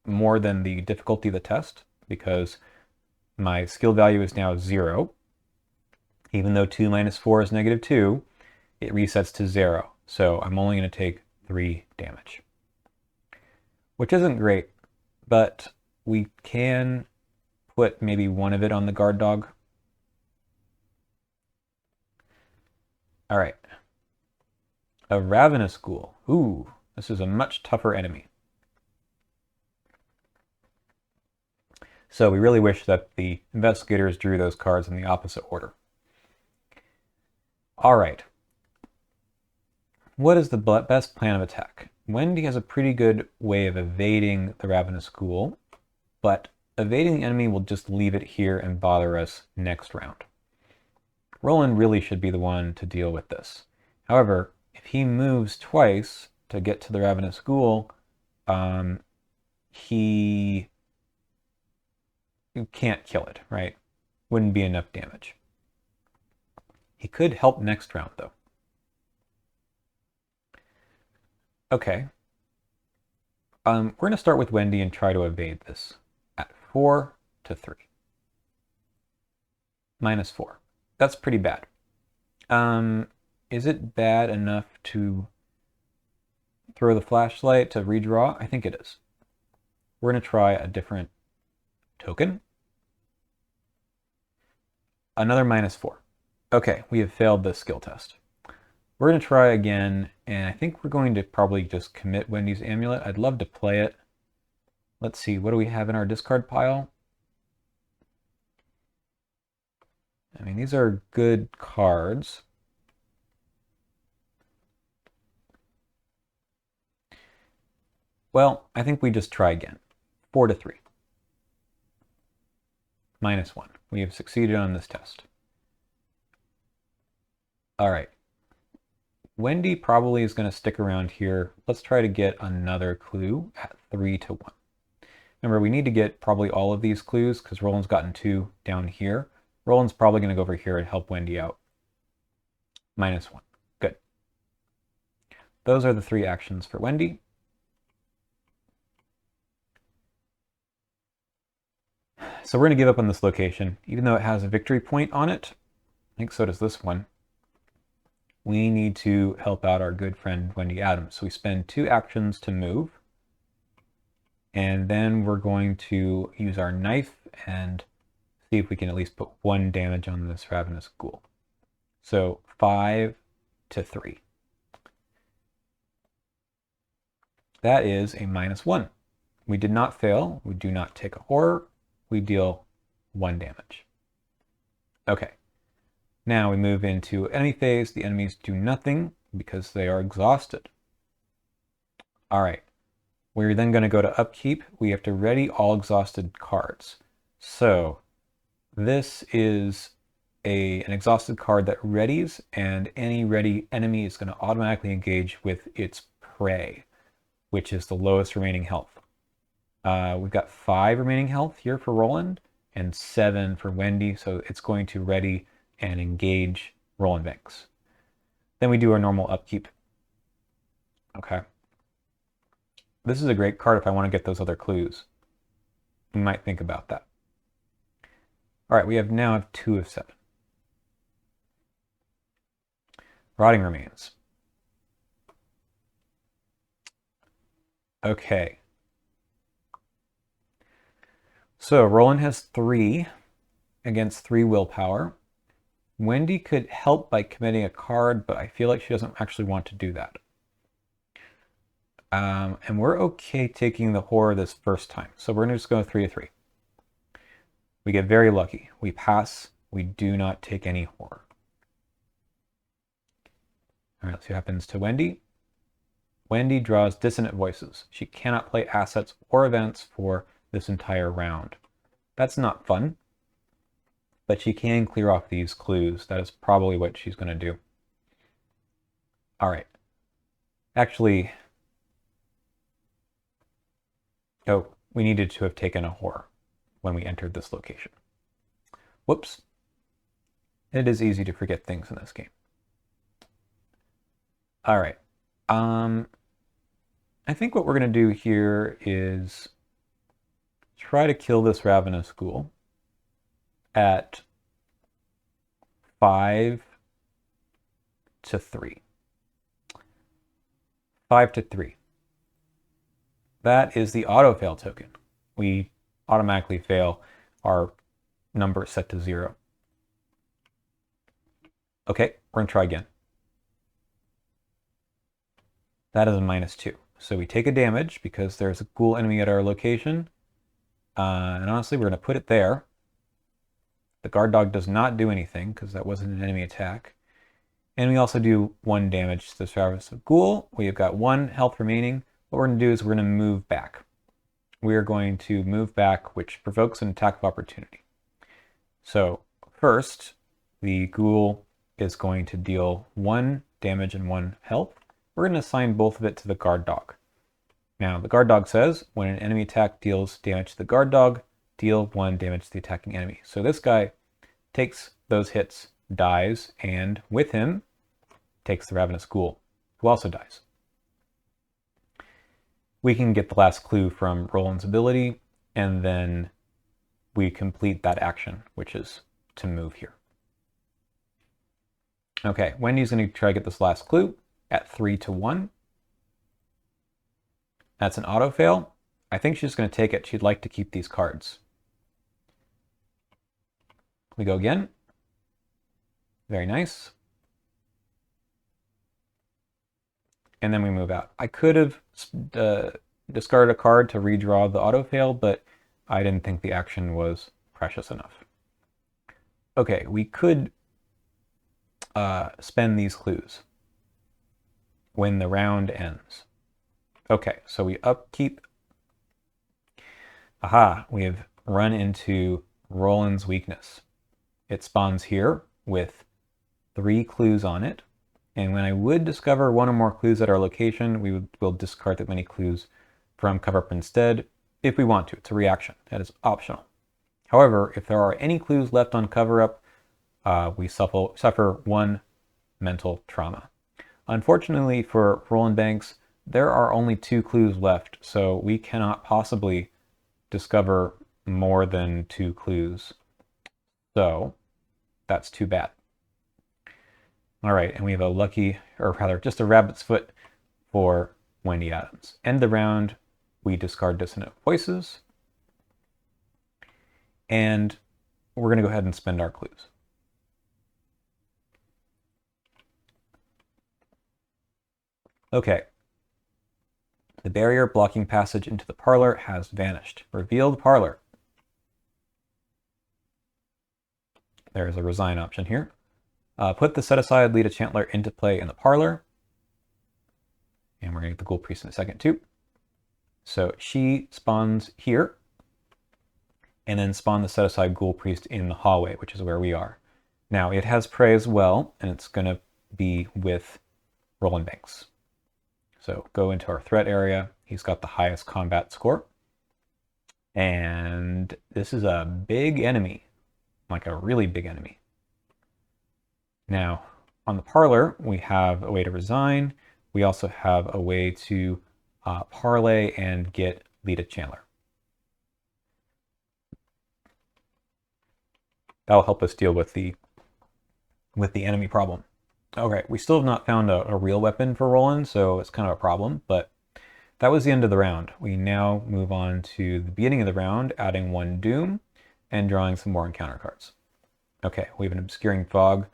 more than the difficulty of the test because My skill value is now 0. Even though 2 minus 4 is negative 2, it resets to 0. So I'm only going to take 3 damage. Which isn't great, but we can put maybe one of it on the guard dog. All right. A ravenous ghoul. Ooh, this is a much tougher enemy. So we really wish that the investigators drew those cards in the opposite order. All right. What is the best plan of attack? Wendy has a pretty good way of evading the ravenous ghoul, but evading the enemy will just leave it here and bother us next round. Roland really should be the one to deal with this. However, if he moves twice to get to the ravenous ghoul, he can't kill it, right? Wouldn't be enough damage. He could help next round, though. Okay. We're going to start with Wendy and try to evade this at 4 to 3. Minus 4. That's pretty bad. Is it bad enough to throw the flashlight to redraw? I think it is. We're going to try a different token. Another minus 4. Okay, we have failed this skill test. We're going to try again, and I think we're going to probably just commit Wendy's amulet. I'd love to play it. Let's see, what do we have in our discard pile? I mean, these are good cards. Well, I think we just try again. 4 to 3. Minus 1. We have succeeded on this test. All right. Wendy probably is going to stick around here. Let's try to get another clue at 3 to 1. Remember, we need to get probably all of these clues because Roland's gotten 2 down here. Roland's probably going to go over here and help Wendy out. Minus 1. Good. Those are the 3 actions for Wendy. So we're going to give up on this location, even though it has a victory point on it. I think so does this one. We need to help out our good friend Wendy Adams. So we spend 2 actions to move. And then we're going to use our knife and see if we can at least put 1 damage on this ravenous ghoul. So 5 to 3. That is a minus 1. We did not fail. We do not take a horror. We deal 1 damage. Okay. Now we move into enemy phase. The enemies do nothing because they are exhausted. All right. We're then going to go to upkeep. We have to ready all exhausted cards. So this is an exhausted card that readies, and any ready enemy is going to automatically engage with its prey, which is the lowest remaining health. We've got 5 remaining health here for Roland and 7 for Wendy, so it's going to ready and engage Roland Banks. Then we do our normal upkeep. Okay. This is a great card if I want to get those other clues. We might think about that. All right, we now have 2 of 7. Rotting Remains. Okay. So Roland has 3 against 3 willpower. Wendy could help by committing a card, but I feel like she doesn't actually want to do that. And we're okay taking the horror this first time. So we're going to just go 3 to 3. We get very lucky. We pass. We do not take any horror. All right, let's see what happens to Wendy. Wendy draws Dissonant Voices. She cannot play assets or events for this entire round. That's not fun. But she can clear off these clues. That is probably what she's going to do. All right. Actually, oh, we needed to have taken a horror when we entered this location. Whoops. It is easy to forget things in this game. All right. I think what we're going to do here is try to kill this ravenous ghoul. at 5 to 3. 5 to 3. That is the auto fail token. We automatically fail our number set to 0. Okay, we're going to try again. That is a -2. So we take a damage because there's a ghoul enemy at our location. And honestly, we're going to put it there. The guard dog does not do anything because that wasn't an enemy attack. And we also do 1 damage to the survivors of ghoul. We have got 1 health remaining. What we're going to do is we're going to move back. We are going to move back, which provokes an attack of opportunity. So first, the ghoul is going to deal 1 damage and 1 health. We're going to assign both of it to the guard dog. Now, the guard dog says, when an enemy attack deals damage to the guard dog, deal 1 damage to the attacking enemy. So this guy takes those hits, dies, and with him takes the Ravenous Ghoul, who also dies. We can get the last clue from Roland's ability, and then we complete that action, which is to move here. Okay, Wendy's going to try to get this last clue at 3 to 1. That's an auto fail. I think she's going to take it. She'd like to keep these cards. We go again. Very nice. And then we move out. I could have discarded a card to redraw the auto fail, but I didn't think the action was precious enough. Okay, we could spend these clues when the round ends. Okay, so we upkeep. Aha, we have run into Roland's weakness. It spawns here with 3 clues on it. And when I would discover 1 or more clues at our location, we'll discard that many clues from cover up instead if we want to. It's a reaction. That is optional. However, if there are any clues left on cover up, we suffer 1 mental trauma. Unfortunately for Roland Banks, there are only 2 clues left, so we cannot possibly discover more than 2 clues. So that's too bad. All right, and we have a lucky, or rather just a rabbit's foot for Wendy Adams. End the round, we discard Dissonant Voices, and we're going to go ahead and spend our clues. Okay. The barrier blocking passage into the parlor has vanished. Revealed parlor. There's a resign option here. Put the set-aside Lita Chantler into play in the parlor. And we're going to get the Ghoul Priest in a second, too. So she spawns here. And then spawn the set-aside Ghoul Priest in the hallway, which is where we are. Now, it has prey as well, and it's going to be with Roland Banks. So go into our threat area. He's got the highest combat score. And this is a big enemy, like a really big enemy. Now, on the parlor, we have a way to resign. We also have a way to parlay and get Lita Chandler. That'll help us deal with the enemy problem. Okay, we still have not found a real weapon for Roland, so it's kind of a problem, but that was the end of the round. We now move on to the beginning of the round, adding 1 Doom and drawing some more encounter cards. Okay, we have an Obscuring Fog,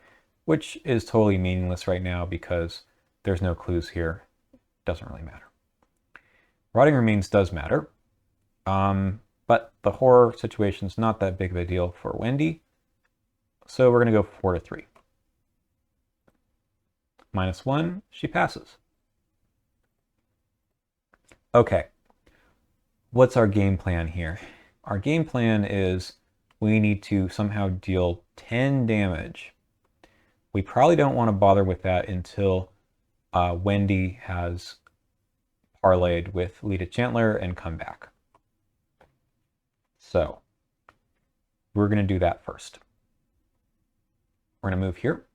which is totally meaningless right now because there's no clues here. Doesn't really matter. Rotting Remains does matter, but the horror situation is not that big of a deal for Wendy, so we're going to go 4 to 3. -1, she passes. Okay, what's our game plan here? Our game plan is we need to somehow deal 10 damage. We probably don't want to bother with that until Wendy has parlayed with Lita Chandler and come back. So we're going to do that first. We're going to move here.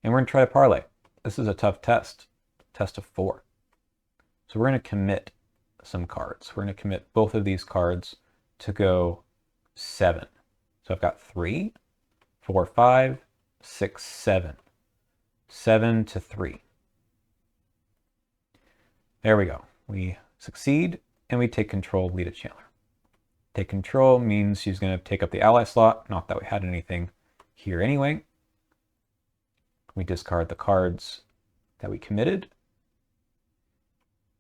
And we're going to try to parlay. This is a tough test of 4. So we're going to commit some cards. We're going to commit both of these cards to go 7. So I've got 3, 4, 5, 6, 7. 7 to 3. There we go. We succeed, and we take control of Lita Chandler. Take control means she's going to take up the ally slot. Not that we had anything here anyway. We discard the cards that we committed.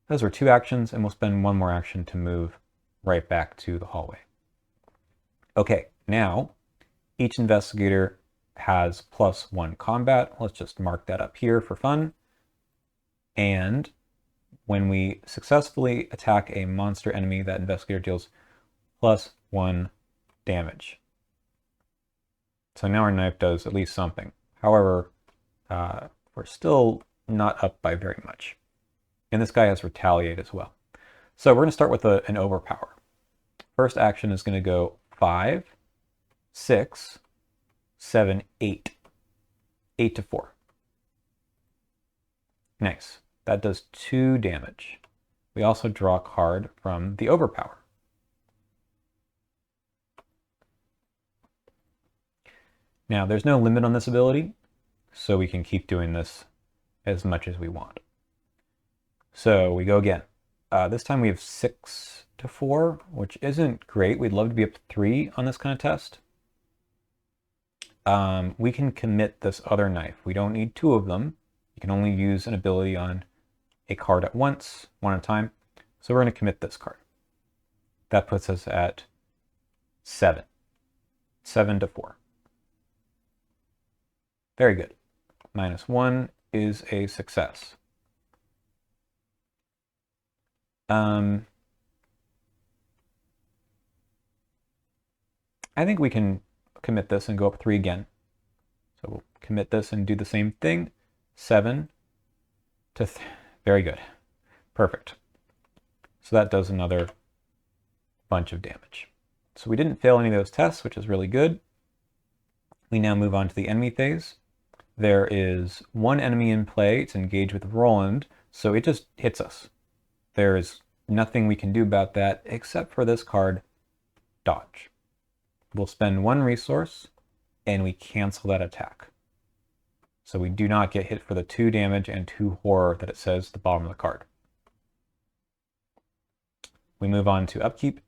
Those were 2 actions, and we'll spend 1 more action to move right back to the hallway. Okay, now each investigator has +1 combat. Let's just mark that up here for fun. And when we successfully attack a monster enemy, that investigator deals +1 damage. So now our knife does at least something. However, we're still not up by very much. And this guy has retaliate as well. So we're going to start with an overpower. First action is going to go 5, 6, 7, 8. 8 to 4. Nice. That does 2 damage. We also draw a card from the overpower. Now, there's no limit on this ability, so we can keep doing this as much as we want. So we go again. This time we have 6 to 4, which isn't great. We'd love to be up to 3 on this kind of test. We can commit this other knife. We don't need 2 of them. You can only use an ability on a card at once, 1 at a time. So we're going to commit this card. That puts us at 7. 7 to 4. Very good. -1 is a success. I think we can commit this and go up 3 again. So we'll commit this and do the same thing. 7 to very good. Perfect. So that does another bunch of damage. So we didn't fail any of those tests, which is really good. We now move on to the enemy phase. There is 1 enemy in play. It's engaged with Roland, so it just hits us. There is nothing we can do about that except for this card, Dodge. We'll spend 1 resource, and we cancel that attack. So we do not get hit for the 2 damage and 2 horror that it says at the bottom of the card. We move on to upkeep.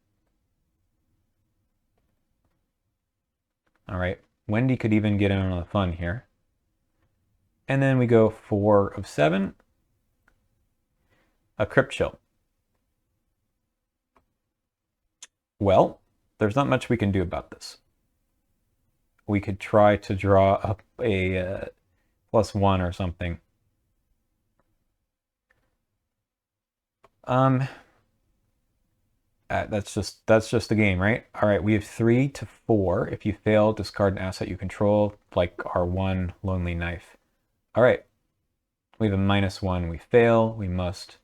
All right, Wendy could even get in on the fun here. And then we go 4 of 7. A Crypt Chill. Well, there's not much we can do about this. We could try to draw up a +1 or something. That's just the game, right? All right, we have 3 to 4. If you fail, discard an asset you control, like our 1 Lonely Knife. All right, we have a -1. We fail. We must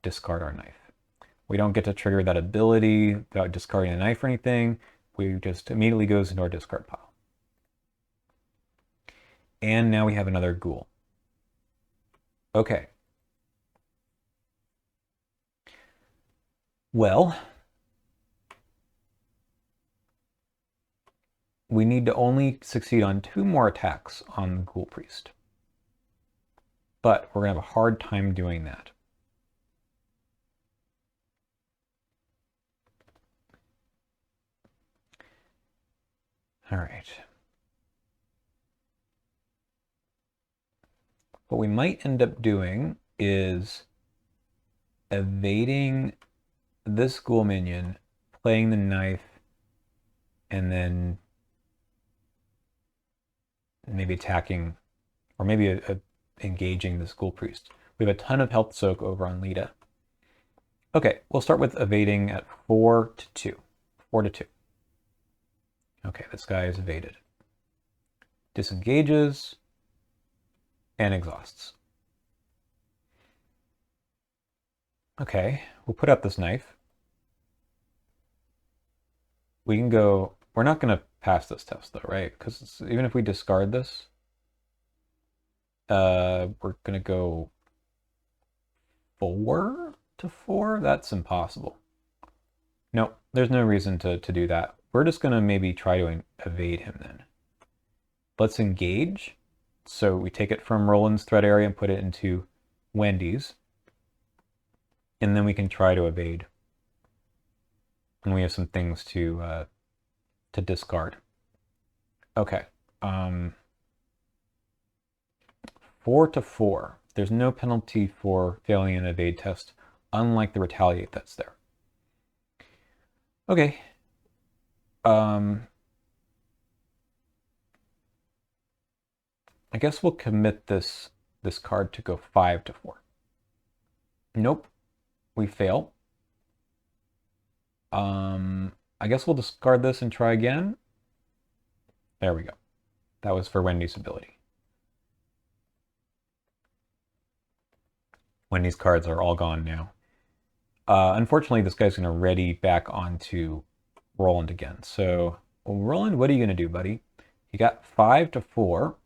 discard our knife. We don't get to trigger that ability without discarding a knife or anything. We just immediately goes into our discard pile. And now we have another ghoul. Okay. Well, we need to only succeed on 2 more attacks on the Ghoul Priest. But we're going to have a hard time doing that. All right. What we might end up doing is evading this ghoul minion, playing the knife, and then maybe attacking, or maybe engaging this Ghoul Priest. We have a ton of health soak over on Lita. Okay, we'll start with evading at 4 to 2. 4 to 2. Okay, this guy is evaded. Disengages and exhausts. Okay, we'll put up this knife. We can go, we're not going to pass this test though, right? Because even if we discard this, we're going to go 4 to 4? That's impossible. No, there's no reason to do that. we're just going to maybe try to evade him then. Let's engage. So we take it from Roland's threat area and put it into Wendy's. And then we can try to evade. And we have some things to discard. Okay. 4 to 4. There's no penalty for failing an evade test, unlike the retaliate that's there. Okay. I guess we'll commit this card to go 5 to 4. Nope. We fail. I guess we'll discard this and try again. There we go. That was for Wendy's ability. Wendy's cards are all gone now. Unfortunately, this guy's going to ready back onto Roland again. So, Roland, what are you going to do, buddy? You got 5 to 4.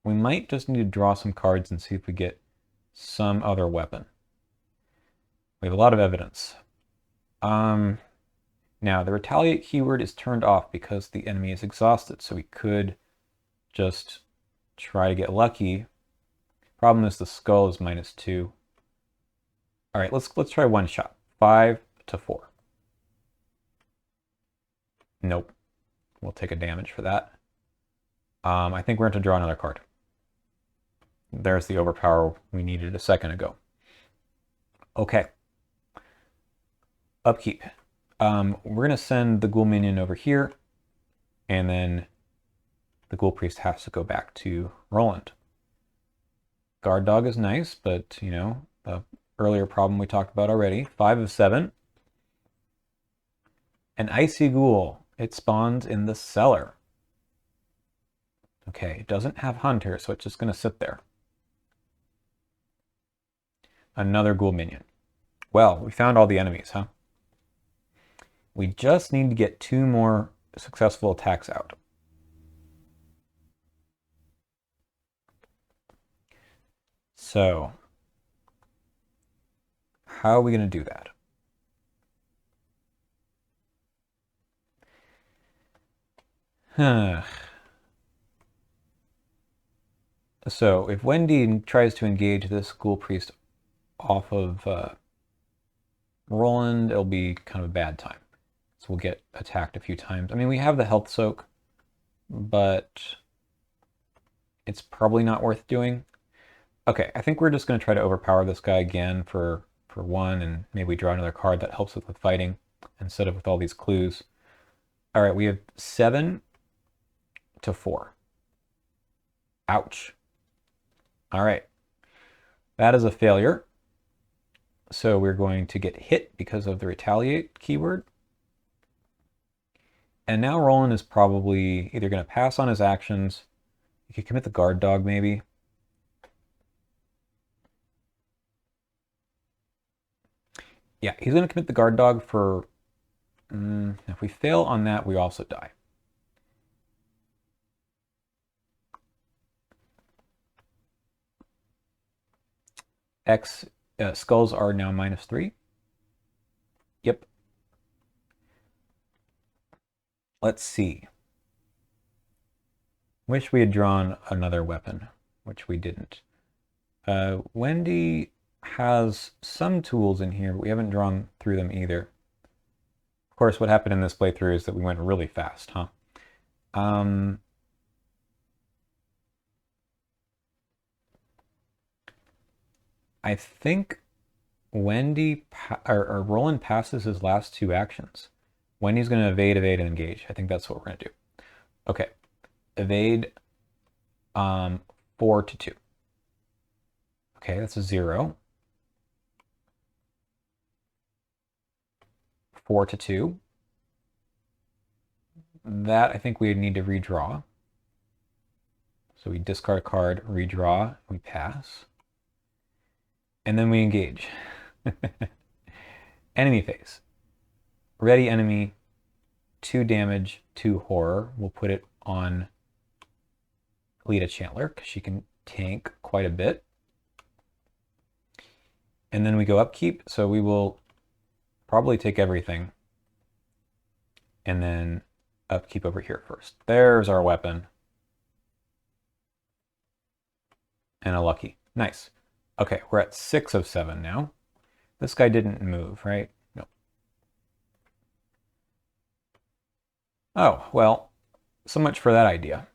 We might just need to draw some cards and see if we get some other weapon. We have a lot of evidence. Now, the retaliate keyword is turned off because the enemy is exhausted, so we could just try to get lucky. Problem is the skull is -2. All right, let's try one shot. 5 to 4. Nope. We'll take a damage for that. I think we're going to draw another card. There's the overpower we needed a second ago. Okay. Upkeep. We're going to send the ghoul minion over here, and then the Ghoul Priest has to go back to Roland. Guard dog is nice, but, you know, the earlier problem we talked about already. 5 of 7. An icy ghoul. It spawns in the cellar. Okay, it doesn't have hunter, so it's just going to sit there. Another ghoul minion. Well, we found all the enemies, huh? We just need to get 2 more successful attacks out. So, how are we going to do that? So, if Wendy tries to engage this Ghoul Priest off of Roland, it'll be kind of a bad time. So we'll get attacked a few times. I mean, we have the health soak, but it's probably not worth doing. Okay, I think we're just going to try to overpower this guy again for 1, and maybe draw another card that helps us with fighting instead of with all these clues. All right, we have 7 to 4. Ouch. All right, that is a failure. So we're going to get hit because of the retaliate keyword. And now Roland is probably either going to pass on his actions. He could commit the guard dog maybe. Yeah, he's going to commit the guard dog for... if we fail on that, we also die. Skulls are now -3. Yep. Let's see. Wish we had drawn another weapon, which we didn't. Wendy has some tools in here, but we haven't drawn through them either. Of course, what happened in this playthrough is that we went really fast, huh? I think Wendy or Roland passes his last 2 actions. Wendy's going to evade, and engage. I think that's what we're going to do. Okay. Evade 4 to 2. Okay, that's a 0. 4 to 2. That I think we need to redraw. So we discard a card, redraw, we pass. And then we engage. Enemy phase. Ready enemy, 2 damage, 2 horror. We'll put it on Lita Chandler because she can tank quite a bit. And then we go upkeep, so we will probably take everything. and then upkeep over here first. There's our weapon. And a lucky. Nice. Okay, we're at 6 of 7 now. This guy didn't move, right? No. Oh, well, so much for that idea.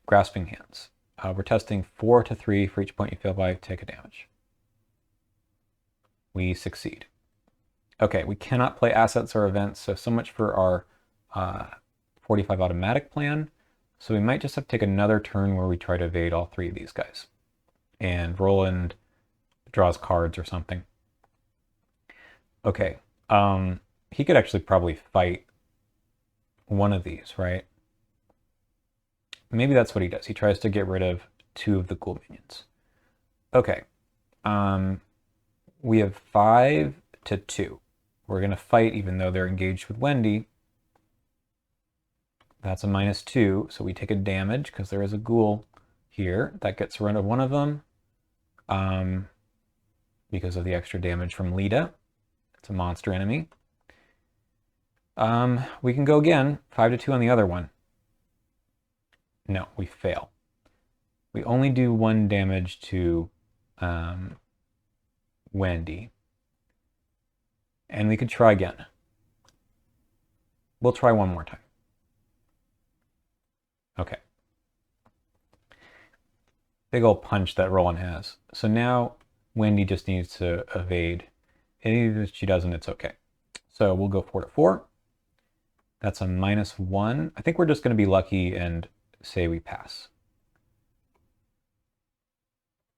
Grasping hands. We're testing 4 to 3 for each point you fail by, take a damage. We succeed. Okay, we cannot play assets or events, so much for our 45 automatic plan. So we might just have to take another turn where we try to evade all 3 of these guys. And Roland draws cards or something. Okay, he could actually probably fight one of these, right? Maybe that's what he does. He tries to get rid of 2 of the ghoul minions. Okay, we have 5 to 2. We're going to fight even though they're engaged with Wendy. That's a -2, so we take a damage because there is a ghoul here. That gets rid of one of them because of the extra damage from Lita. It's a monster enemy. We can go again. 5 to 2 on the other one. No, we fail. We only do 1 damage to Wendy. And we could try again. We'll try one more time. Okay. Big old punch that Roland has. So now Wendy just needs to evade. And even if she doesn't, it's okay. So we'll go 4 to 4. That's a -1. I think we're just going to be lucky and say we pass.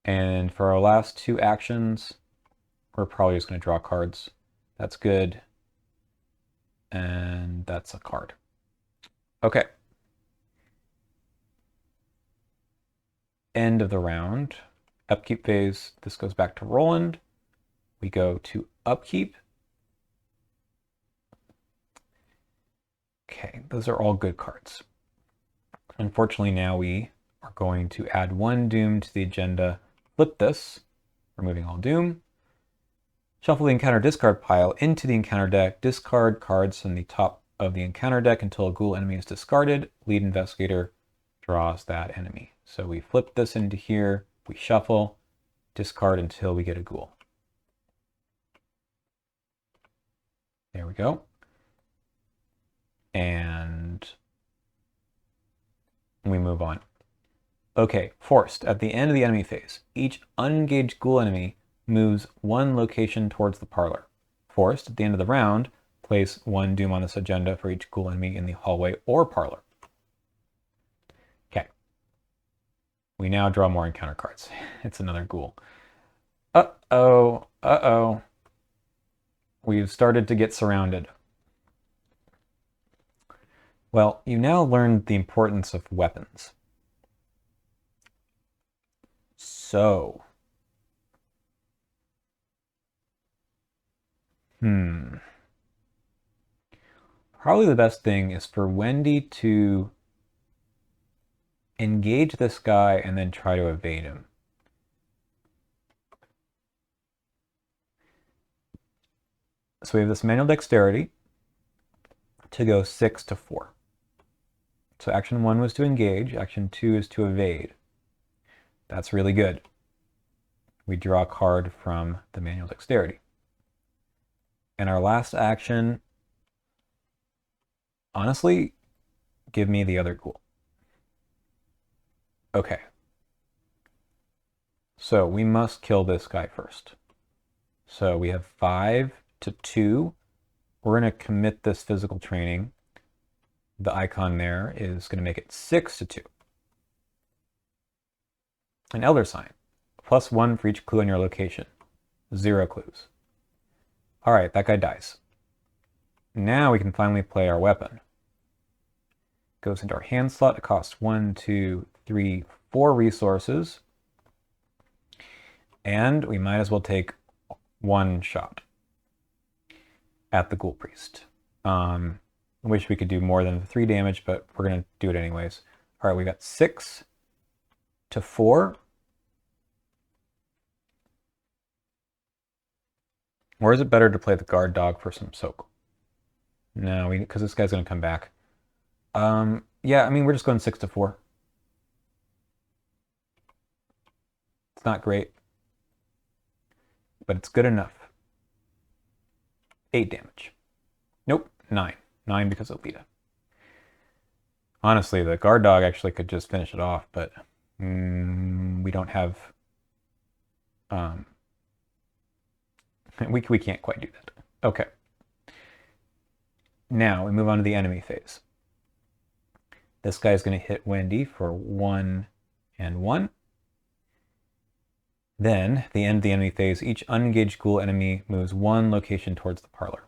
And for our last 2 actions, we're probably just going to draw cards. That's good. And that's a card. Okay. End of the round. Upkeep phase. This goes back to Roland. We go to upkeep. Okay, those are all good cards. Unfortunately, now we are going to add 1 doom to the agenda. Flip this, removing all doom. Shuffle the encounter discard pile into the encounter deck. Discard cards from the top of the encounter deck until a ghoul enemy is discarded. Lead investigator draws that enemy. So we flip this into here. We shuffle, discard until we get a ghoul. There we go. And we move on. Okay, forced. At the end of the enemy phase, each unengaged ghoul enemy moves 1 location towards the parlor. Forced, at the end of the round, place 1 doom on this agenda for each ghoul enemy in the hallway or parlor. Okay. We now draw more encounter cards. It's another ghoul. Uh-oh, uh-oh. We've started to get surrounded. Well, you now learned the importance of weapons. So, probably the best thing is for Wendy to engage this guy and then try to evade him. So we have this manual dexterity to go 6 to 4. So action 1 was to engage, action 2 is to evade. That's really good. We draw a card from the manual dexterity. And our last action, honestly, give me the other ghoul. Okay. So we must kill this guy first. So we have 5 to 2. We're going to commit this physical training. The icon there is going to make it 6 to 2. An elder sign. +1 for each clue in your location. 0 clues. All right, that guy dies. Now we can finally play our weapon. Goes into our hand slot. It costs 1, 2, 3, 4 resources. And we might as well take 1 shot at the Ghoul Priest. I wish we could do more than 3 damage, but we're going to do it anyways. All right, we got 6 to 4. Or is it better to play the guard dog for some soak? No, because this guy's going to come back. Yeah, I mean, we're just going 6 to 4. It's not great, but it's good enough. 8 damage. Nope, 9. 9 because of Lita. Honestly, the guard dog actually could just finish it off, but we don't have... we can't quite do that. Okay. Now we move on to the enemy phase. This guy's going to hit Wendy for 1 and 1. Then, at the end of the enemy phase, each unengaged ghoul enemy moves 1 location towards the parlor.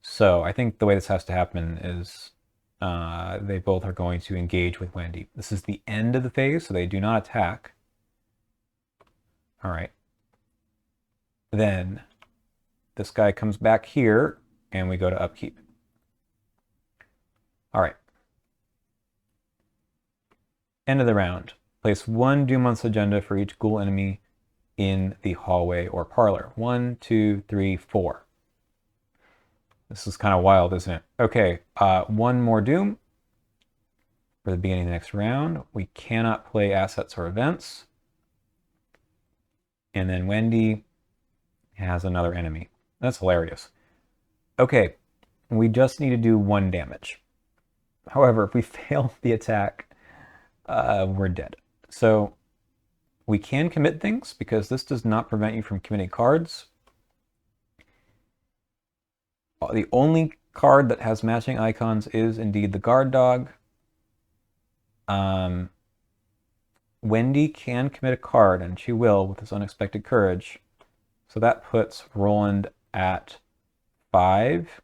So I think the way this has to happen is they both are going to engage with Wendy. This is the end of the phase, so they do not attack. All right. Then this guy comes back here, and we go to upkeep. All right. End of the round. Place 1 Doom Month's agenda for each ghoul enemy in the hallway or parlor. 1, 2, 3, 4. This is kind of wild, isn't it? Okay, 1 more Doom for the beginning of the next round. We cannot play assets or events. And then Wendy has another enemy. That's hilarious. Okay, we just need to do 1 damage. However, if we fail the attack, we're dead. So we can commit things because this does not prevent you from committing cards. The only card that has matching icons is indeed the guard dog. Wendy can commit a card, and she will with this unexpected courage. So that puts Roland at 5,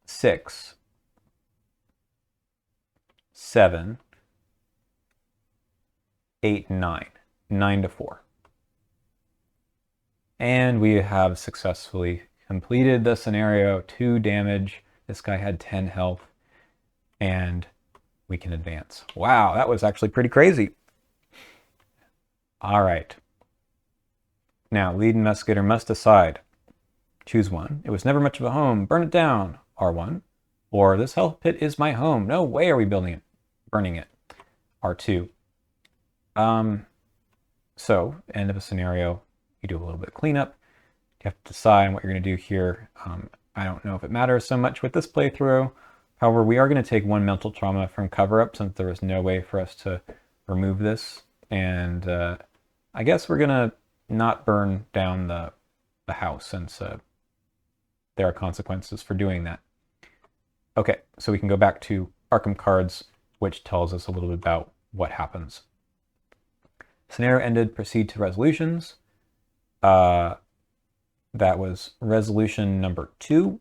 6, 7, 8, 9. 9 to 4. And we have successfully completed the scenario. 2 damage. This guy had 10 health. And we can advance. Wow, that was actually pretty crazy. All right. Now, lead investigator must decide. Choose one. It was never much of a home. Burn it down. R1. Or this health pit is my home. No way are we building it. Burning it. R2. So, end of a scenario, you do a little bit of cleanup. You have to decide what you're going to do here. I don't know if it matters so much with this playthrough. However, we are going to take 1 mental trauma from cover-up since there was no way for us to remove this. And I guess we're going to not burn down the house since there are consequences for doing that. Okay, so we can go back to Arkham cards, which tells us a little bit about what happens. Scenario ended, proceed to resolutions. That was resolution number 2.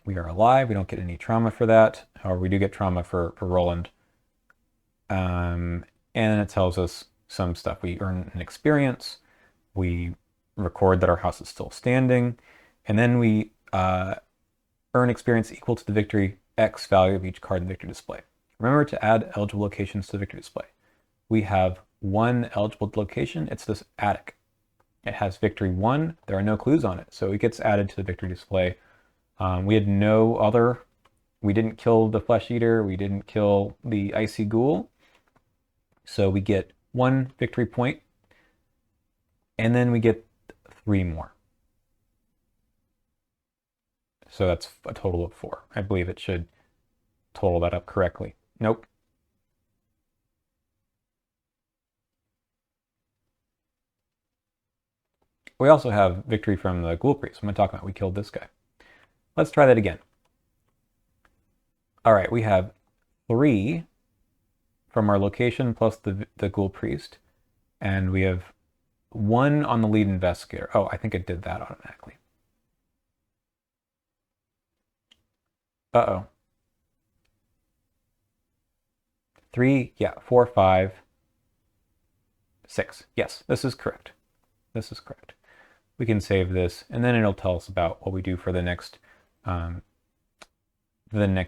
We are alive. We don't get any trauma for that. However, we do get trauma for Roland. And it tells us some stuff. We earn an experience. We record that our house is still standing. And then we earn experience equal to the victory X value of each card in the victory display. Remember to add eligible locations to the victory display. We have 1 eligible location. It's this attic. It has victory 1. There are no clues on it, so it gets added to the victory display. We had no other. We didn't kill the flesh eater. We didn't kill the icy ghoul. So we get 1 victory point, and then we get 3 more. So that's a total of 4. I believe it should total that up correctly. Nope. We also have victory from the Ghoul Priest. I'm going to talk about we killed this guy. Let's try that again. All right, we have 3 from our location plus the Ghoul Priest. And we have 1 on the lead investigator. Oh, I think it did that automatically. Uh-oh. 3, yeah, 4, 5, 6. Yes, this is correct. This is correct. We can save this, and then it'll tell us about what we do for the next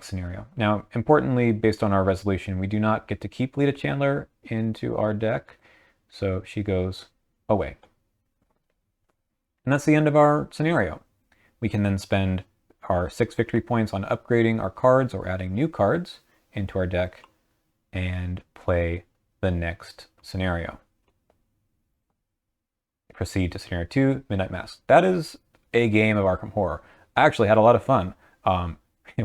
scenario. Now, importantly, based on our resolution, we do not get to keep Lita Chandler into our deck, so she goes away. And that's the end of our scenario. We can then spend our 6 victory points on upgrading our cards or adding new cards into our deck and play the next scenario. Proceed to scenario 2, Midnight Mask. That is a game of Arkham Horror. I actually had a lot of fun.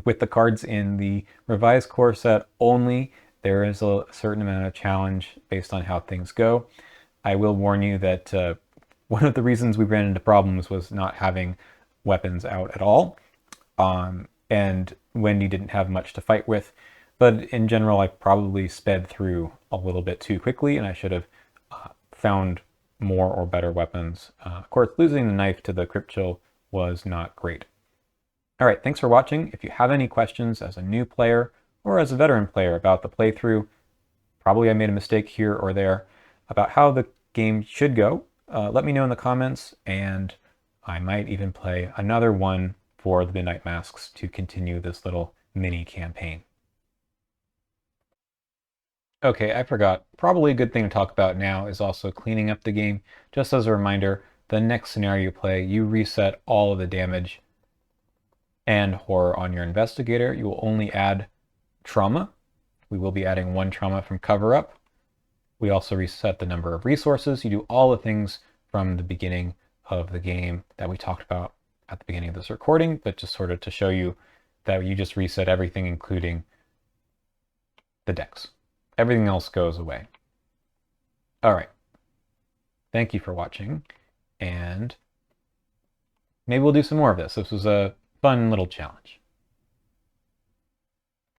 With the cards in the revised core set only, there is a certain amount of challenge based on how things go. I will warn you that one of the reasons we ran into problems was not having weapons out at all. And Wendy didn't have much to fight with. But in general, I probably sped through a little bit too quickly, and I should have found more or better weapons. Of course, losing the knife to the Crypt Chill was not great. All right, thanks for watching. If you have any questions as a new player or as a veteran player about the playthrough, probably I made a mistake here or there, about how the game should go, let me know in the comments, and I might even play another one for the Midnight Masks to continue this little mini campaign. Okay, I forgot. Probably a good thing to talk about now is also cleaning up the game. Just as a reminder, the next scenario you play, you reset all of the damage and horror on your investigator. You will only add trauma. We will be adding 1 trauma from cover up. We also reset the number of resources. You do all the things from the beginning of the game that we talked about at the beginning of this recording, but just sort of to show you that you just reset everything, including the decks. Everything else goes away. All right. Thank you for watching, and maybe we'll do some more of this. This was a fun little challenge.